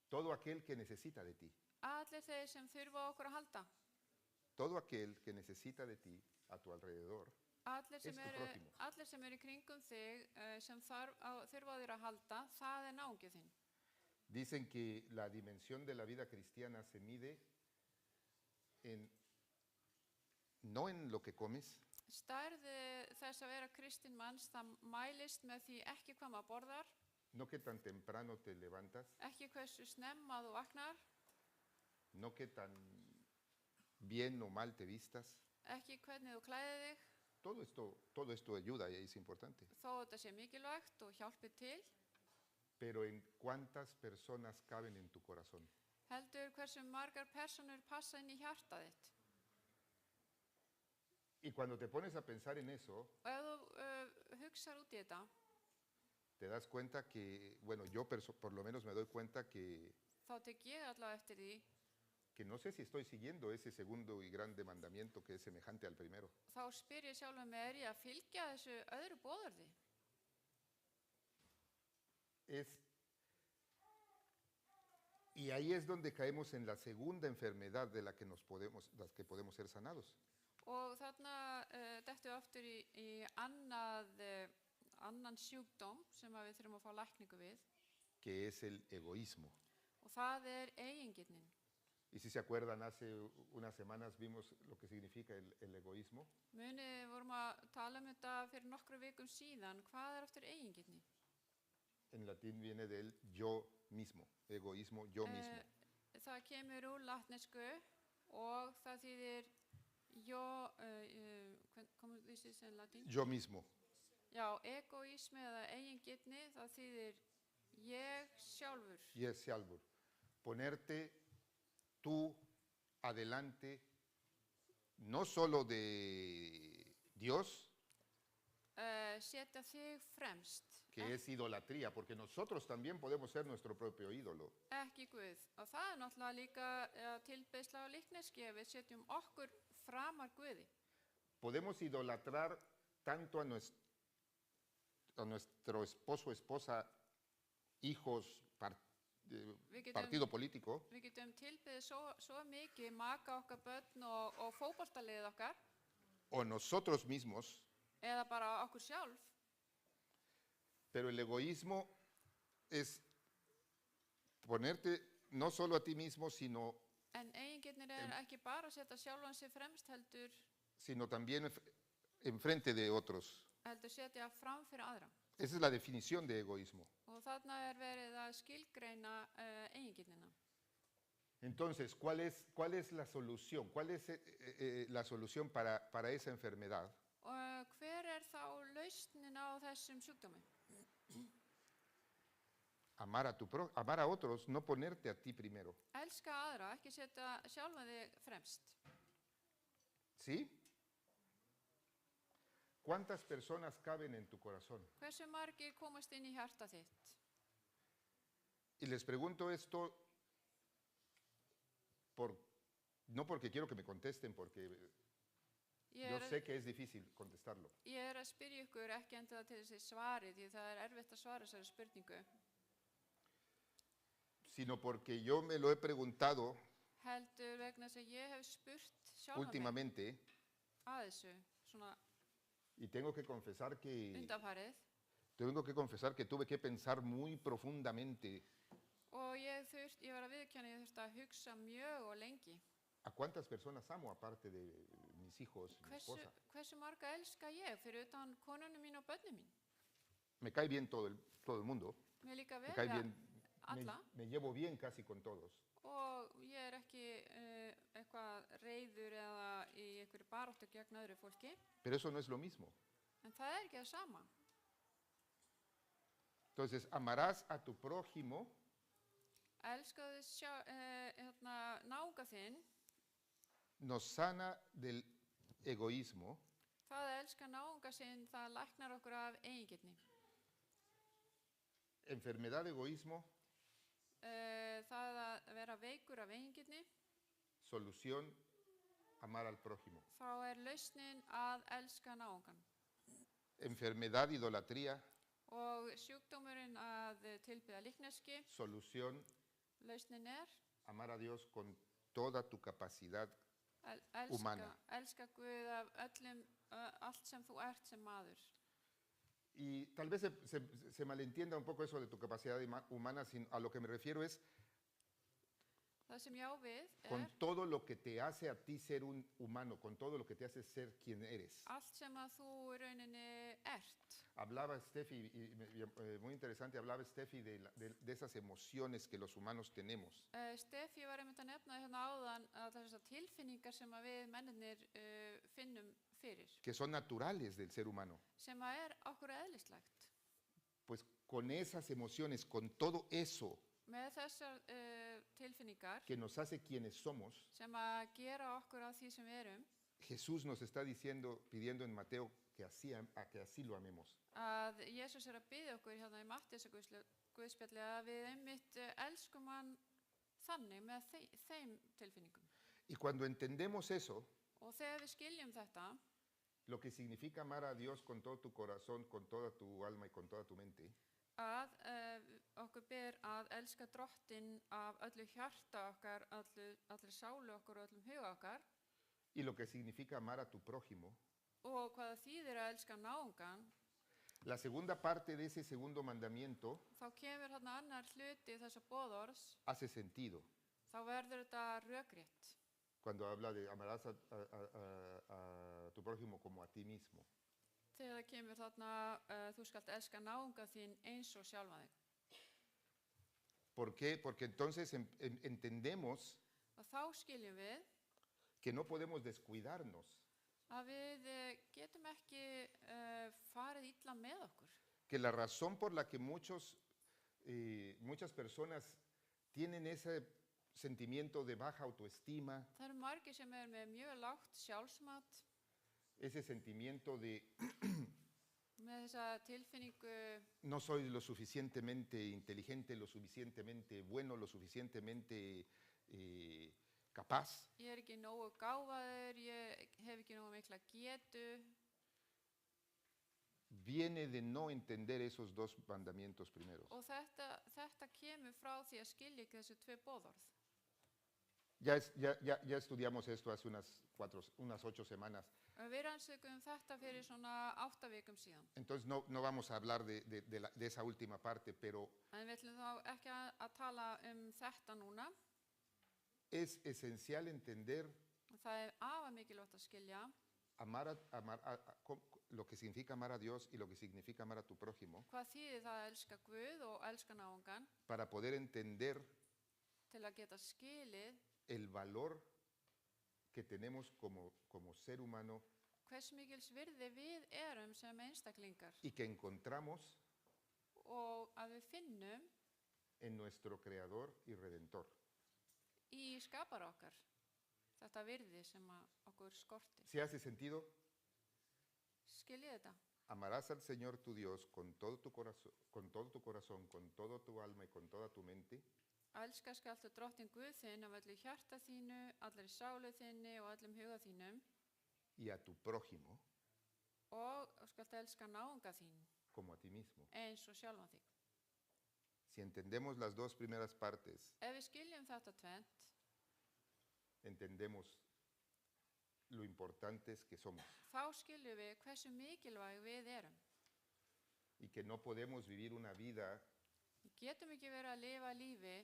[SPEAKER 4] Todo aquel que necesita de ti.
[SPEAKER 3] Allir þeir sem þurfa á okkur að halda.
[SPEAKER 4] Todo aquel que necesita de ti a tu alrededor
[SPEAKER 3] Allir
[SPEAKER 4] es tu prójimo.
[SPEAKER 3] sem eru í kringum þig sem þurfa á þér að halda, það náungi þinn.
[SPEAKER 4] Dicen que la dimensión de la vida cristiana se mide no en lo que comes,
[SPEAKER 3] Stærð þess að vera kristinn manns, það mælist með því ekki hvað maður borðar,
[SPEAKER 4] no que tan temprano te levantas,
[SPEAKER 3] ekki hversu snemma þú vaknar,
[SPEAKER 4] no que tan bien o mal te vistas.
[SPEAKER 3] ekki hvernig þú klæðir þig,
[SPEAKER 4] Todo esto ayuda y es importante.
[SPEAKER 3] þó þetta sé mikilvægt og hjálpi til.
[SPEAKER 4] Pero en cuántas personas caben en tu corazón.
[SPEAKER 3] Heldur hversu margar personur passa inn í hjarta þitt.
[SPEAKER 4] Y cuando te pones a pensar en eso,
[SPEAKER 3] Og ef þú hugsar út í þetta,
[SPEAKER 4] te das cuenta que, bueno, yo por lo menos me doy cuenta que
[SPEAKER 3] þá tek ég allavega eftir því,
[SPEAKER 4] no sé si estoy siguiendo ese segundo y grande mandamiento que es semejante al primero.
[SPEAKER 3] þá spyr ég sjálfum mig, ég að fylgja þessu öðru boðorði?
[SPEAKER 4] Y ahí es donde caemos en la segunda enfermedad de las que podemos ser sanados.
[SPEAKER 3] Og þarna dettum við aftur í annan sjúkdóm sem við þurfum að fá lækningu við.
[SPEAKER 4] Que es el egoísmo.
[SPEAKER 3] Og það eigingirnin.
[SPEAKER 4] Y si se acuerdan, hace unas semanas vimos lo que significa el egoísmo.
[SPEAKER 3] Munið vorum að tala þetta fyrir nokkru vikum síðan. Hvað aftur eigingirni?
[SPEAKER 4] En latín viene del yo mismo, egoísmo, yo mismo.
[SPEAKER 3] Það kemur úr latnesku og það þýðir ¿cómo dices en latín?
[SPEAKER 4] Yo mismo.
[SPEAKER 3] Já, egoísmi eða eigingirni, það þýðir ég sjálfur.
[SPEAKER 4] Ég sjálfur. Ponerte tú adelante, no solo de Dios,
[SPEAKER 3] Setja þig fremst.
[SPEAKER 4] que es idolatría, porque nosotros también podemos ser nuestro propio ídolo.
[SPEAKER 3] Ekki Guð. Og það náttúrulega líka tilbeiðsla og líkneski, við setjum okkur framar Guði.
[SPEAKER 4] Podemos idolatrar tanto a nuestro esposo, esposa, hijos, partido político.
[SPEAKER 3] Við getum tilbeiðið svo mikið maka okkar, börn og fótboltaliðið okkar.
[SPEAKER 4] O nosotros mismos.
[SPEAKER 3] Eða bara okkur sjálf.
[SPEAKER 4] Pero el egoísmo es ponerte no solo a ti mismo, sino
[SPEAKER 3] En eigingirnir ekki bara að setja sjálfan sig fremst,
[SPEAKER 4] sino también enfrente de otros.
[SPEAKER 3] Heldur setja fram fyrir aðra.
[SPEAKER 4] Esa es la definición de egoísmo.
[SPEAKER 3] Og þarna verið að skilgreina eigingirnina.
[SPEAKER 4] Entonces, ¿cuál es la solución? ¿Cuál es la solución para esa enfermedad?
[SPEAKER 3] Og hver þá lausnin á þessum sjúkdómi?
[SPEAKER 4] Amar a otros, no ponerte a ti primero.
[SPEAKER 3] Elska aðra, ekki setja sjálfan þig fremst.
[SPEAKER 4] ¿Sí? ¿Cuántas personas caben en tu corazón?
[SPEAKER 3] Hversu margir komast inn í hjarta þitt?
[SPEAKER 4] Y les pregunto esto no porque quiero que me contesten, porque yo sé que es difícil contestarlo.
[SPEAKER 3] Ég að spyrja ykkur ekki endilega til þessi svari, því það erfitt að svara þessari spurningu.
[SPEAKER 4] Sino porque yo me lo he preguntado
[SPEAKER 3] Heldur vegna þess að ég hef spurt sjálfan mig
[SPEAKER 4] últimamente
[SPEAKER 3] að þessu, svona
[SPEAKER 4] y tengo que confesar
[SPEAKER 3] undanfarið.
[SPEAKER 4] Tuve que pensar muy profundamente
[SPEAKER 3] Og ég var að viðurkenna, ég þurfti að hugsa mjög og lengi.
[SPEAKER 4] a cuántas personas amo aparte de mis hijos, mi esposa.
[SPEAKER 3] Hversu marga elska ég fyrir utan konunum mín og börnum mín?
[SPEAKER 4] Me cae bien todo el mundo.
[SPEAKER 3] Mér líka
[SPEAKER 4] Me
[SPEAKER 3] vel
[SPEAKER 4] cae bien,
[SPEAKER 3] alla.
[SPEAKER 4] me llevo bien casi con todos.
[SPEAKER 3] Og ég ekki eitthvað reiður eða í einhverju baráttu gegn öðru fólki.
[SPEAKER 4] Pero eso no es lo mismo.
[SPEAKER 3] En það ekki það sama.
[SPEAKER 4] Entonces, amarás a tu prójimo
[SPEAKER 3] elskaðu náunga þinn,
[SPEAKER 4] nos sana del egoísmo,
[SPEAKER 3] það að elska náunga sinn, það læknar okkur af eigingirni.
[SPEAKER 4] enfermedad de egoísmo,
[SPEAKER 3] Það að vera veikur af eigingirni,
[SPEAKER 4] solución, amar al prójimo.
[SPEAKER 3] þá lausnin að elska náungan.
[SPEAKER 4] Enfermedad, idolatría,
[SPEAKER 3] Og sjúkdómurinn að tilbyða líkneski,
[SPEAKER 4] solución,
[SPEAKER 3] lausnin
[SPEAKER 4] amar a Dios con toda tu capacidad humana.
[SPEAKER 3] elska Guð af allt sem þú ert sem maður.
[SPEAKER 4] Y tal vez se malentienda un poco eso de tu capacidad humana, a lo que me refiero es
[SPEAKER 3] Það sem ég á við
[SPEAKER 4] con todo lo que te hace a ti ser un humano, con todo lo que te hace ser quien eres.
[SPEAKER 3] allt sem að þú í rauninni ert.
[SPEAKER 4] Hablaba Steffi, muy interesante, hablaba Steffi de esas emociones que los humanos tenemos.
[SPEAKER 3] Steffi var einmitt að nefna hérna áðan að þessar tilfinningar sem að við mennirnir finnum fyrir,
[SPEAKER 4] Que son naturales del ser humano.
[SPEAKER 3] sem að okkur eðlislegt.
[SPEAKER 4] Pues con esas emociones, con todo eso
[SPEAKER 3] Með þessar tilfinningar
[SPEAKER 4] que nos hace quienes somos,
[SPEAKER 3] sem að gera okkur að því sem við erum,
[SPEAKER 4] Jesús nos está pidiendo en Mateo que así lo amemos.
[SPEAKER 3] að Jesús að biðja okkur hérna í Mattías Guðspjalli að við einmitt elskum hann þannig með þeim tilfinningum.
[SPEAKER 4] Y cuando entendemos eso,
[SPEAKER 3] Og þegar við skiljum þetta,
[SPEAKER 4] lo que significa amar a Dios con todo tu corazón, con toda tu alma y con toda tu mente,
[SPEAKER 3] að okkur ber að elska Drottinn af öllu hjarta okkar, allri sálu okkar og öllum huga okkar,
[SPEAKER 4] y lo que significa amar a tu prójimo,
[SPEAKER 3] og hvað það þýðir að elska náungan,
[SPEAKER 4] la segunda parte de ese segundo mandamiento
[SPEAKER 3] þá kemur þarna annar hluti þessa boðorðs,
[SPEAKER 4] hace sentido.
[SPEAKER 3] þá verður þetta rökrétt.
[SPEAKER 4] Cuando habla de amarás a tu prójimo como a ti mismo.
[SPEAKER 3] Þegar það kemur þarna, þú skalt elska náunga þín eins og sjálfa þig.
[SPEAKER 4] ¿Por qué? Porque entonces entendemos
[SPEAKER 3] Og þá skiljum við
[SPEAKER 4] que no podemos descuidarnos,
[SPEAKER 3] að við getum ekki farið illa með okkur.
[SPEAKER 4] que la razón por la que muchas personas tienen ese sentimiento de baja autoestima,
[SPEAKER 3] Það eru margir sem með mjög lágt sjálfsmat,
[SPEAKER 4] ese sentimiento de
[SPEAKER 3] með þessa tilfinningu
[SPEAKER 4] no soy lo suficientemente inteligente, lo suficientemente bueno, lo suficientemente capaz,
[SPEAKER 3] ég ekki nógu gáfaður, ég hef ekki nógu mikla getu.
[SPEAKER 4] viene de no entender esos dos mandamientos primeros.
[SPEAKER 3] Og þetta kemur frá því að skilja ekki þessu tvö boðorð.
[SPEAKER 4] Ya estudiamos esto hace unas 8 semanas.
[SPEAKER 3] Við rannsökum þetta fyrir svona 8 vikum síðan.
[SPEAKER 4] Entonces no vamos a hablar de esa última parte, pero
[SPEAKER 3] En við ætlum þá ekki að tala þetta núna.
[SPEAKER 4] es esencial entender
[SPEAKER 3] Það afar mikilvægt að skilja
[SPEAKER 4] lo que significa amar a Dios y lo que significa amar a tu prójimo,
[SPEAKER 3] hvað þýðir það að elska Guð og elska náungan,
[SPEAKER 4] para poder entender
[SPEAKER 3] til að geta skilið
[SPEAKER 4] el valor que tenemos como ser humano
[SPEAKER 3] hvers mikils virði við erum sem einstaklingar
[SPEAKER 4] y que encontramos
[SPEAKER 3] og að við finnum
[SPEAKER 4] en nuestro Creador y Redentor.
[SPEAKER 3] í skapara okkar þetta virði sem okkur skortir.
[SPEAKER 4] ¿Sí hace sentido?
[SPEAKER 3] Skiljið þetta?
[SPEAKER 4] Amarás al Señor tu Dios con todo tu corazón, con toda tu alma y con toda tu mente,
[SPEAKER 3] Elska skaltu Drottinn Guð þinn af öllu hjarta þínu, allri sálu þinni og öllum huga þínum,
[SPEAKER 4] y a tu prójimo
[SPEAKER 3] og skaltu elska náunga þín
[SPEAKER 4] como a ti mismo.
[SPEAKER 3] eins og sjálfan þig.
[SPEAKER 4] Si entendemos las dos primeras partes,
[SPEAKER 3] Ef við skiljum þetta tvennt,
[SPEAKER 4] entendemos lo importantes que somos
[SPEAKER 3] þá skiljum við hversu mikilvæg við erum.
[SPEAKER 4] y que no podemos vivir una vida
[SPEAKER 3] Við getum ekki verið að lifa lífi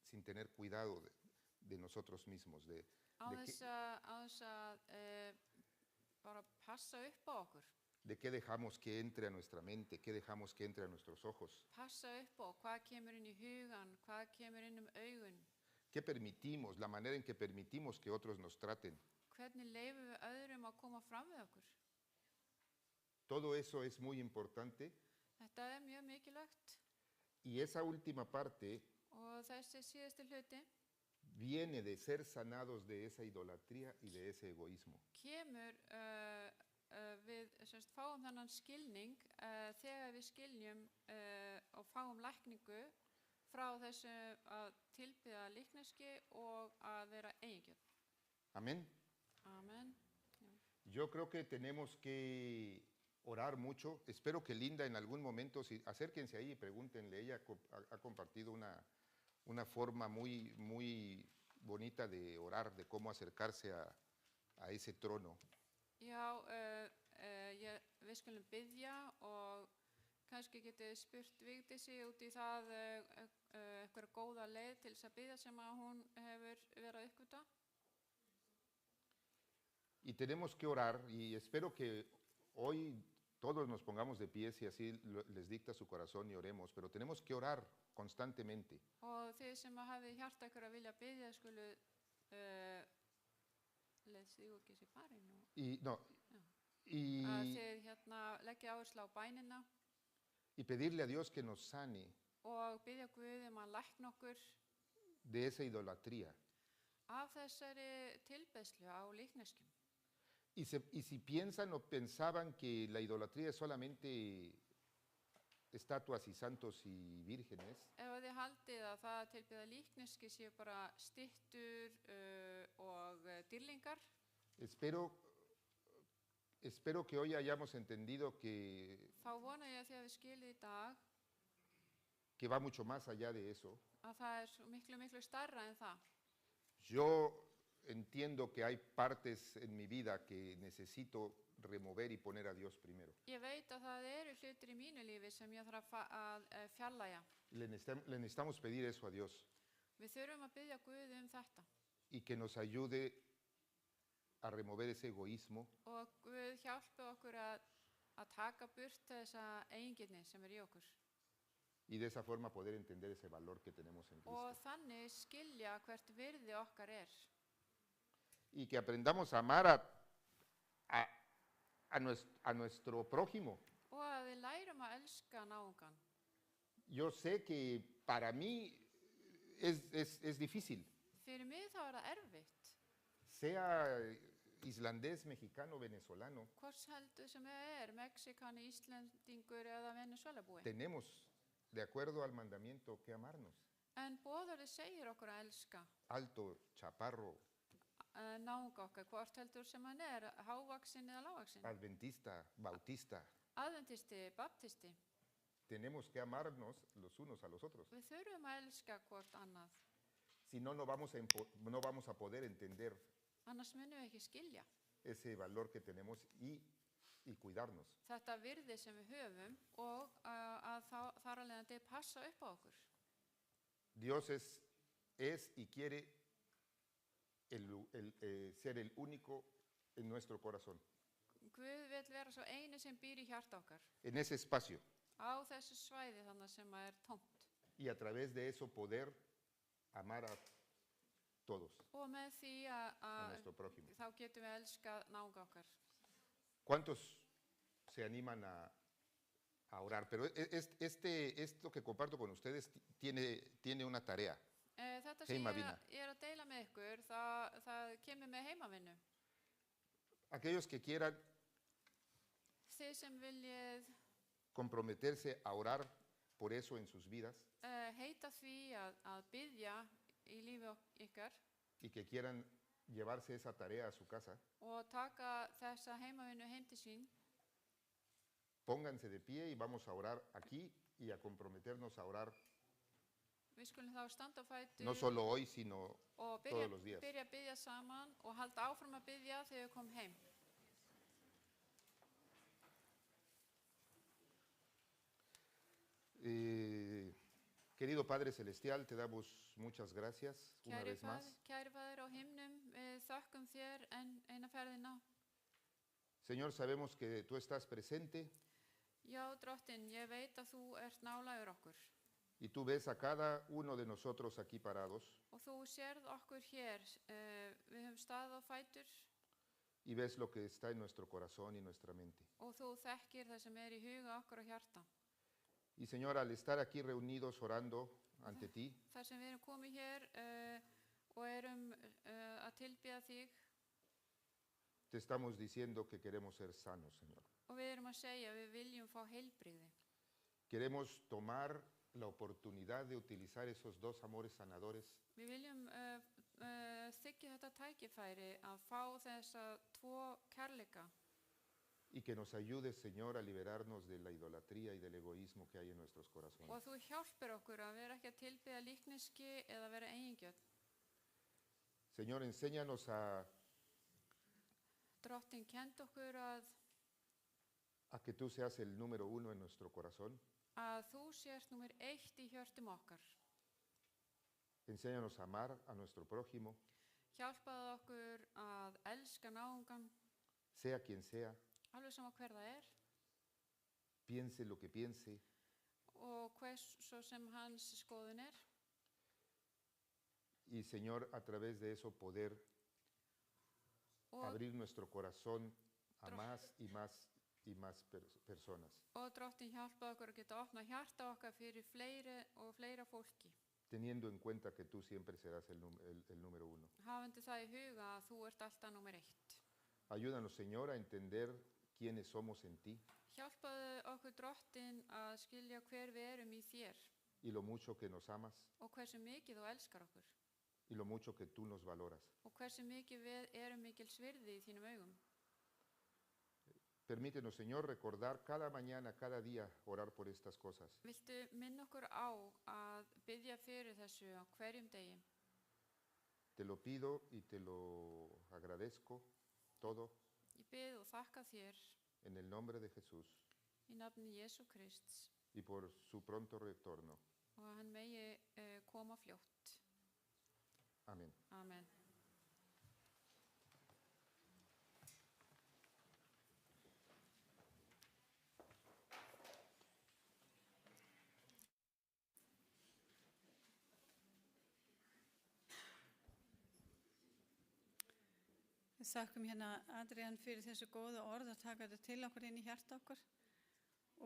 [SPEAKER 4] sin tener cuidado de nosotros mismos,
[SPEAKER 3] á þess að bara passa upp á okkur,
[SPEAKER 4] de qué dejamos que entre a nuestra mente, qué dejamos que entre a nuestros ojos,
[SPEAKER 3] passa upp á hvað kemur inn í hugan, hvað kemur inn augun,
[SPEAKER 4] qué permitimos, la manera en que permitimos que otros nos traten.
[SPEAKER 3] hvernig leifum við öðrum að koma fram við okkur.
[SPEAKER 4] Todo eso es muy importante
[SPEAKER 3] Þetta mjög mikilvægt
[SPEAKER 4] Y esa última parte
[SPEAKER 3] Og þessi síðasti hluti
[SPEAKER 4] viene de ser sanados de esa idolatría y de ese egoísmo.
[SPEAKER 3] kemur við semst, fáum þannan skilning þegar við skiljum og fáum lækningu frá þessu að tilbyða líkneski og að vera eigingjörn.
[SPEAKER 4] Amén.
[SPEAKER 3] Amen.
[SPEAKER 4] Yo creo que tenemos que orar mucho. Espero que Linda en algún momento, si, acérquense ahí y pregúntenle. Ella ha compartido una forma muy, muy bonita de orar, de cómo acercarse a ese trono.
[SPEAKER 3] Já, við skulum biðja og kannski getið spurt Vigdísi út í það eitthvað góða leið til þess að biðja sem að hún hefur verið að uppgötva.
[SPEAKER 4] Y tenemos que orar, y espero que hoy todos nos pongamos de pie, si así les dicta su corazón, y oremos, pero tenemos que orar constantemente.
[SPEAKER 3] Og þið sem að hafið hjarta ykkur að vilja biðja skulu leðst þig ekki sér farin og
[SPEAKER 4] Y, no,
[SPEAKER 3] að
[SPEAKER 4] y,
[SPEAKER 3] þið leggja áherslu á bænina
[SPEAKER 4] y pedirle a Dios que nos sane
[SPEAKER 3] og biðja Guð að lækna okkur
[SPEAKER 4] de esa idolatría.
[SPEAKER 3] af þessari tilbeðslu á líkneskjum.
[SPEAKER 4] Y si piensan o pensaban que la idolatría es solamente estatuas y santos y vírgenes,
[SPEAKER 3] Ef að þið haldið að það að tilbyða líkneski séu bara styttur og dýrlingar,
[SPEAKER 4] espero que hoy hayamos entendido que
[SPEAKER 3] þá vona ég að þið hafið skilið í dag
[SPEAKER 4] va mucho más allá de eso.
[SPEAKER 3] að það er svo miklu stærra en það.
[SPEAKER 4] Yo entiendo que hay partes en mi vida que necesito remover y poner a Dios primero.
[SPEAKER 3] Ég veit að það eru hlutir í mínu lífi sem ég þarf að fjarlægja.
[SPEAKER 4] Le necesitamos pedir eso a Dios
[SPEAKER 3] Við þurfum að biðja Guð þetta
[SPEAKER 4] y que nos ayude a remover ese egoísmo
[SPEAKER 3] og Guð hjálpi okkur að taka burt þessa eigingirni sem er í okkur
[SPEAKER 4] y de esa forma poder entender ese valor que tenemos en
[SPEAKER 3] og
[SPEAKER 4] Cristo.
[SPEAKER 3] þannig skilja hvert virði okkar er.
[SPEAKER 4] Y que aprendamos a amar a nuestro prójimo.
[SPEAKER 3] Og að við lærum að elska náungan.
[SPEAKER 4] Yo sé que para mí es difícil,
[SPEAKER 3] Fyrir mig þá er það erfitt.
[SPEAKER 4] sea islandés, mexicano, venezolano,
[SPEAKER 3] Hvort heldur sem er, Mexikani, Íslendingur eða Venezuelabúi.
[SPEAKER 4] tenemos, de acuerdo al mandamiento, que amarnos.
[SPEAKER 3] En boðorðið segir okkur að elska
[SPEAKER 4] Alto, chaparro,
[SPEAKER 3] náunga okkar, hvort heldur sem hann er, hávaksin eða lágvaksin.
[SPEAKER 4] adventista, bautista.
[SPEAKER 3] Aðventisti, baptisti.
[SPEAKER 4] Tenemos que amarnos los unos a los otros.
[SPEAKER 3] Við þurfum að elska hvort annað.
[SPEAKER 4] Si no, no vamos a poder entender
[SPEAKER 3] Annars munum við ekki skilja
[SPEAKER 4] ese valor que tenemos y cuidarnos.
[SPEAKER 3] þetta virði sem við höfum og að þar að leiðandi passa upp á okkur.
[SPEAKER 4] Dios es y quiere ser el único en nuestro corazón,
[SPEAKER 3] Guð vill vera svo eini sem býr í hjarta okkar
[SPEAKER 4] en ese espacio,
[SPEAKER 3] á þessu svæði þannig sem er tómt
[SPEAKER 4] y a través de eso poder amar a todos,
[SPEAKER 3] og með því
[SPEAKER 4] a nuestro prójimo.
[SPEAKER 3] þá getum við elskað náunga okkar.
[SPEAKER 4] ¿Cuántos se animan a orar? Pero esto que comparto con ustedes tiene una tarea.
[SPEAKER 3] Þetta sem
[SPEAKER 4] Heimavinna.
[SPEAKER 3] ég er að deila með ykkur, það kemur með heimavinnu.
[SPEAKER 4] Aquellos que quieran
[SPEAKER 3] Þið sem viljið
[SPEAKER 4] comprometerse a orar por eso en sus vidas
[SPEAKER 3] heita því að biðja í lífi ykkar
[SPEAKER 4] y que quieran llevarse esa tarea a su casa,
[SPEAKER 3] og taka þessa heimavinnu heim til sín,
[SPEAKER 4] pónganse de pie y vamos a orar aquí y a comprometernos a orar
[SPEAKER 3] við skulum þá standa á fætur
[SPEAKER 4] no solo hoy, sino
[SPEAKER 3] og
[SPEAKER 4] todos los días.
[SPEAKER 3] byrja að biðja saman og halda áfram að biðja þegar við komum heim.
[SPEAKER 4] Querido Padre Celestial, te damos muchas gracias una vez más.
[SPEAKER 3] Kæri Faðir á himnum, við þökkum þér eina ferðina.
[SPEAKER 4] Señor, sabemos que tú estás presente
[SPEAKER 3] Já, Drottinn, ég veit að þú ert nálægur okkur
[SPEAKER 4] y tú ves a cada uno de nosotros aquí parados
[SPEAKER 3] og þú sérð okkur hér. Við höfum staðið á fætur
[SPEAKER 4] y ves lo que está en nuestro corazón y nuestra mente.
[SPEAKER 3] og þú þekkir það sem er í huga okkur og hjarta.
[SPEAKER 4] Y Señor, al estar aquí reunidos orando ante ti,
[SPEAKER 3] Þar sem við erum komið hér og erum að tilbiðja þig
[SPEAKER 4] te estamos diciendo que queremos ser sanos, Señor.
[SPEAKER 3] og við erum að segja að við viljum fá heilbrigði.
[SPEAKER 4] Queremos tomar la oportunidad de utilizar esos dos amores sanadores
[SPEAKER 3] Við viljum þiggja þetta tækifæri að fá þessa tvo kærleika
[SPEAKER 4] y que nos ayudes, Señor, a liberarnos de la idolatría y del egoísmo que hay en nuestros
[SPEAKER 3] og
[SPEAKER 4] corazones.
[SPEAKER 3] að þú hjálpir okkur að vera ekki að tilbiðja líkneski eða vera eigingjöld.
[SPEAKER 4] Señor, enséñanos a
[SPEAKER 3] Drottinn kenndi okkur
[SPEAKER 4] que tú seas el número uno en nuestro corazón.
[SPEAKER 3] að þú sért númer 1 í hjörtum okkar.
[SPEAKER 4] Enséñanos a amar a nuestro prójimo,
[SPEAKER 3] Hjálpaðu okkur að elska náungan,
[SPEAKER 4] sea quien sea,
[SPEAKER 3] alveg sama hver það
[SPEAKER 4] piense lo que piense,
[SPEAKER 3] og hvers svo sem hans skoðun
[SPEAKER 4] y Señor, a través de eso poder
[SPEAKER 3] og,
[SPEAKER 4] abrir nuestro corazón a
[SPEAKER 3] Dro-
[SPEAKER 4] más y más y más personas,
[SPEAKER 3] og Drottinn hjálpaðu okkur að geta opnað hjarta okkar fyrir fleiri og fleira fólki.
[SPEAKER 4] teniendo en cuenta que tú siempre serás el número uno.
[SPEAKER 3] Hafandi það í huga að þú ert alltaf númer 1.
[SPEAKER 4] Ayúdanos, Señor, a entender quiénes somos en ti
[SPEAKER 3] Hjálpaðu okkur Drottinn að skilja hver við erum í þér
[SPEAKER 4] y lo mucho que nos amas
[SPEAKER 3] og hversu mikið þú elskar okkur
[SPEAKER 4] y lo mucho que tú nos valoras.
[SPEAKER 3] og hversu mikið við erum mikils virði í þínum augum.
[SPEAKER 4] Permítenos, Señor, recordar cada mañana, cada día, orar por estas cosas.
[SPEAKER 3] Viltu minna okkur á að biðja fyrir þessu á hverjum degi?
[SPEAKER 4] Te lo pido y te lo agradezco todo
[SPEAKER 3] Ég bið og þakka þér
[SPEAKER 4] en el nombre de Jesús
[SPEAKER 3] í nafni Jesú Krists
[SPEAKER 4] y por su pronto retorno.
[SPEAKER 3] og að hann megi koma fljótt.
[SPEAKER 4] Amén.
[SPEAKER 3] Amen.
[SPEAKER 1] Við þakkum hérna Adrian fyrir þessu góðu orð að taka þetta til okkur inn í hjarta okkur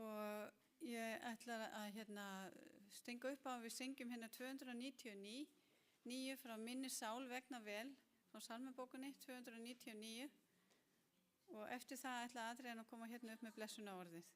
[SPEAKER 1] og ég ætla að stinga upp á að við syngjum hérna 299 frá minni sál vegna vel frá salmabókunni 299 og eftir það ætla Adrian að koma hérna upp með blessuna orðið.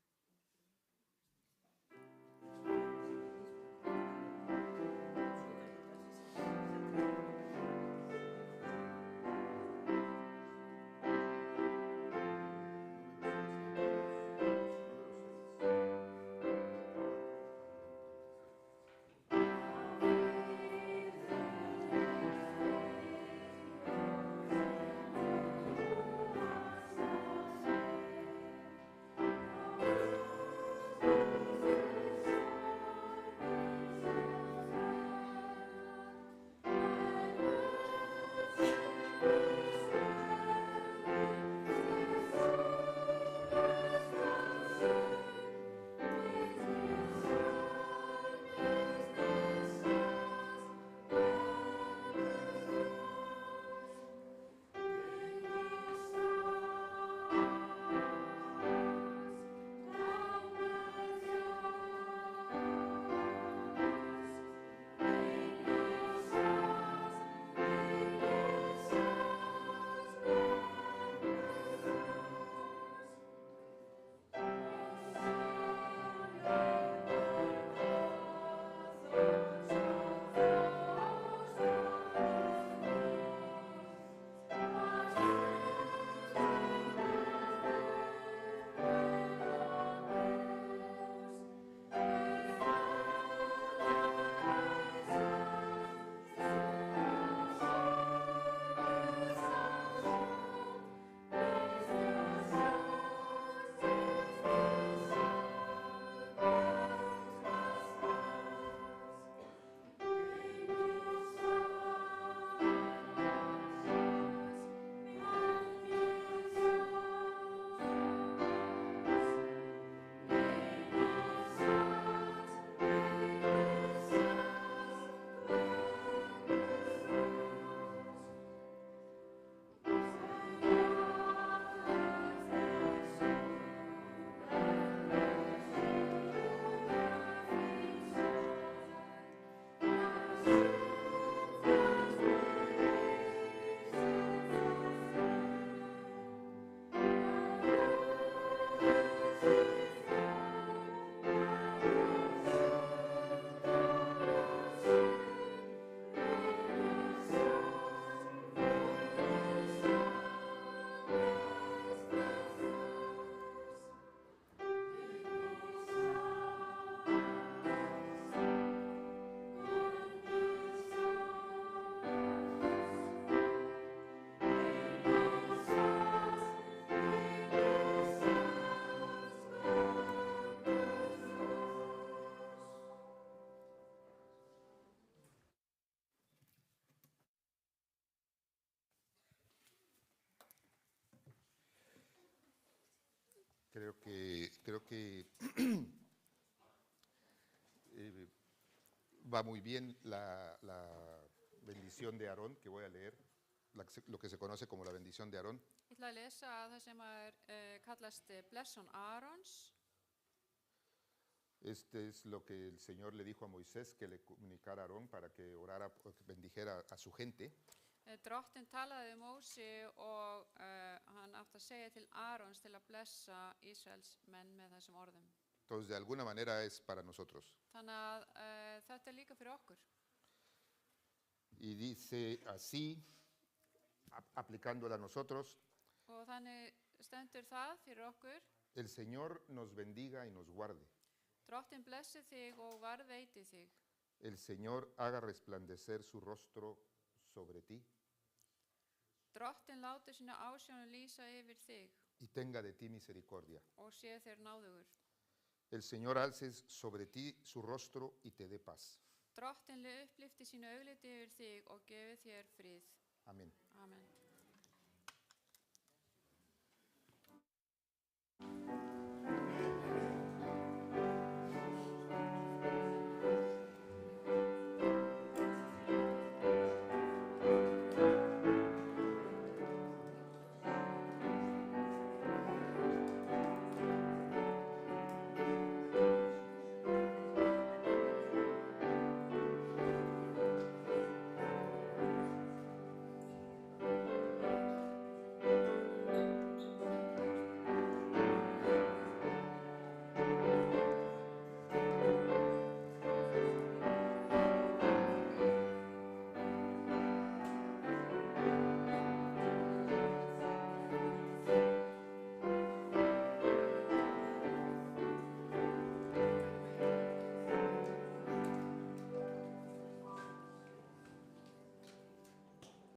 [SPEAKER 5] Amen.
[SPEAKER 4] Creo que va muy bien la bendición de Aarón, que voy a leer, lo que se conoce como la bendición de Aarón.
[SPEAKER 3] Ég ætla að lesa það sem kallast blessun Aarons.
[SPEAKER 4] Este es lo que el Señor le dijo a Moisés que le comunicara a Aarón para que orara, que bendijera a su gente.
[SPEAKER 3] Drottinn talaði við Mósi og hann átti að segja til Aarons til að blessa Ísraels menn með þessum orðum.
[SPEAKER 4] Entonces, de alguna manera es para nosotros.
[SPEAKER 3] Þannig að þetta er líka fyrir okkur.
[SPEAKER 4] Y dice así, aplicándola a nosotros,
[SPEAKER 3] Og þannig stendur það fyrir okkur.
[SPEAKER 4] el Señor nos bendiga y nos guarde.
[SPEAKER 3] Drottinn blessi þig og varðveiti þig.
[SPEAKER 4] El Señor haga resplandecer su rostro sobre ti
[SPEAKER 3] Drottinn láti sína ásjónu lýsa yfir þig
[SPEAKER 4] y tenga de ti misericordia.
[SPEAKER 3] og sé þér náðugur.
[SPEAKER 4] El Señor alce sobre ti su rostro y te dé paz.
[SPEAKER 3] Drottinn upplifti sínu augliti yfir þig og gefi þér frið.
[SPEAKER 4] Amén.
[SPEAKER 3] Amen.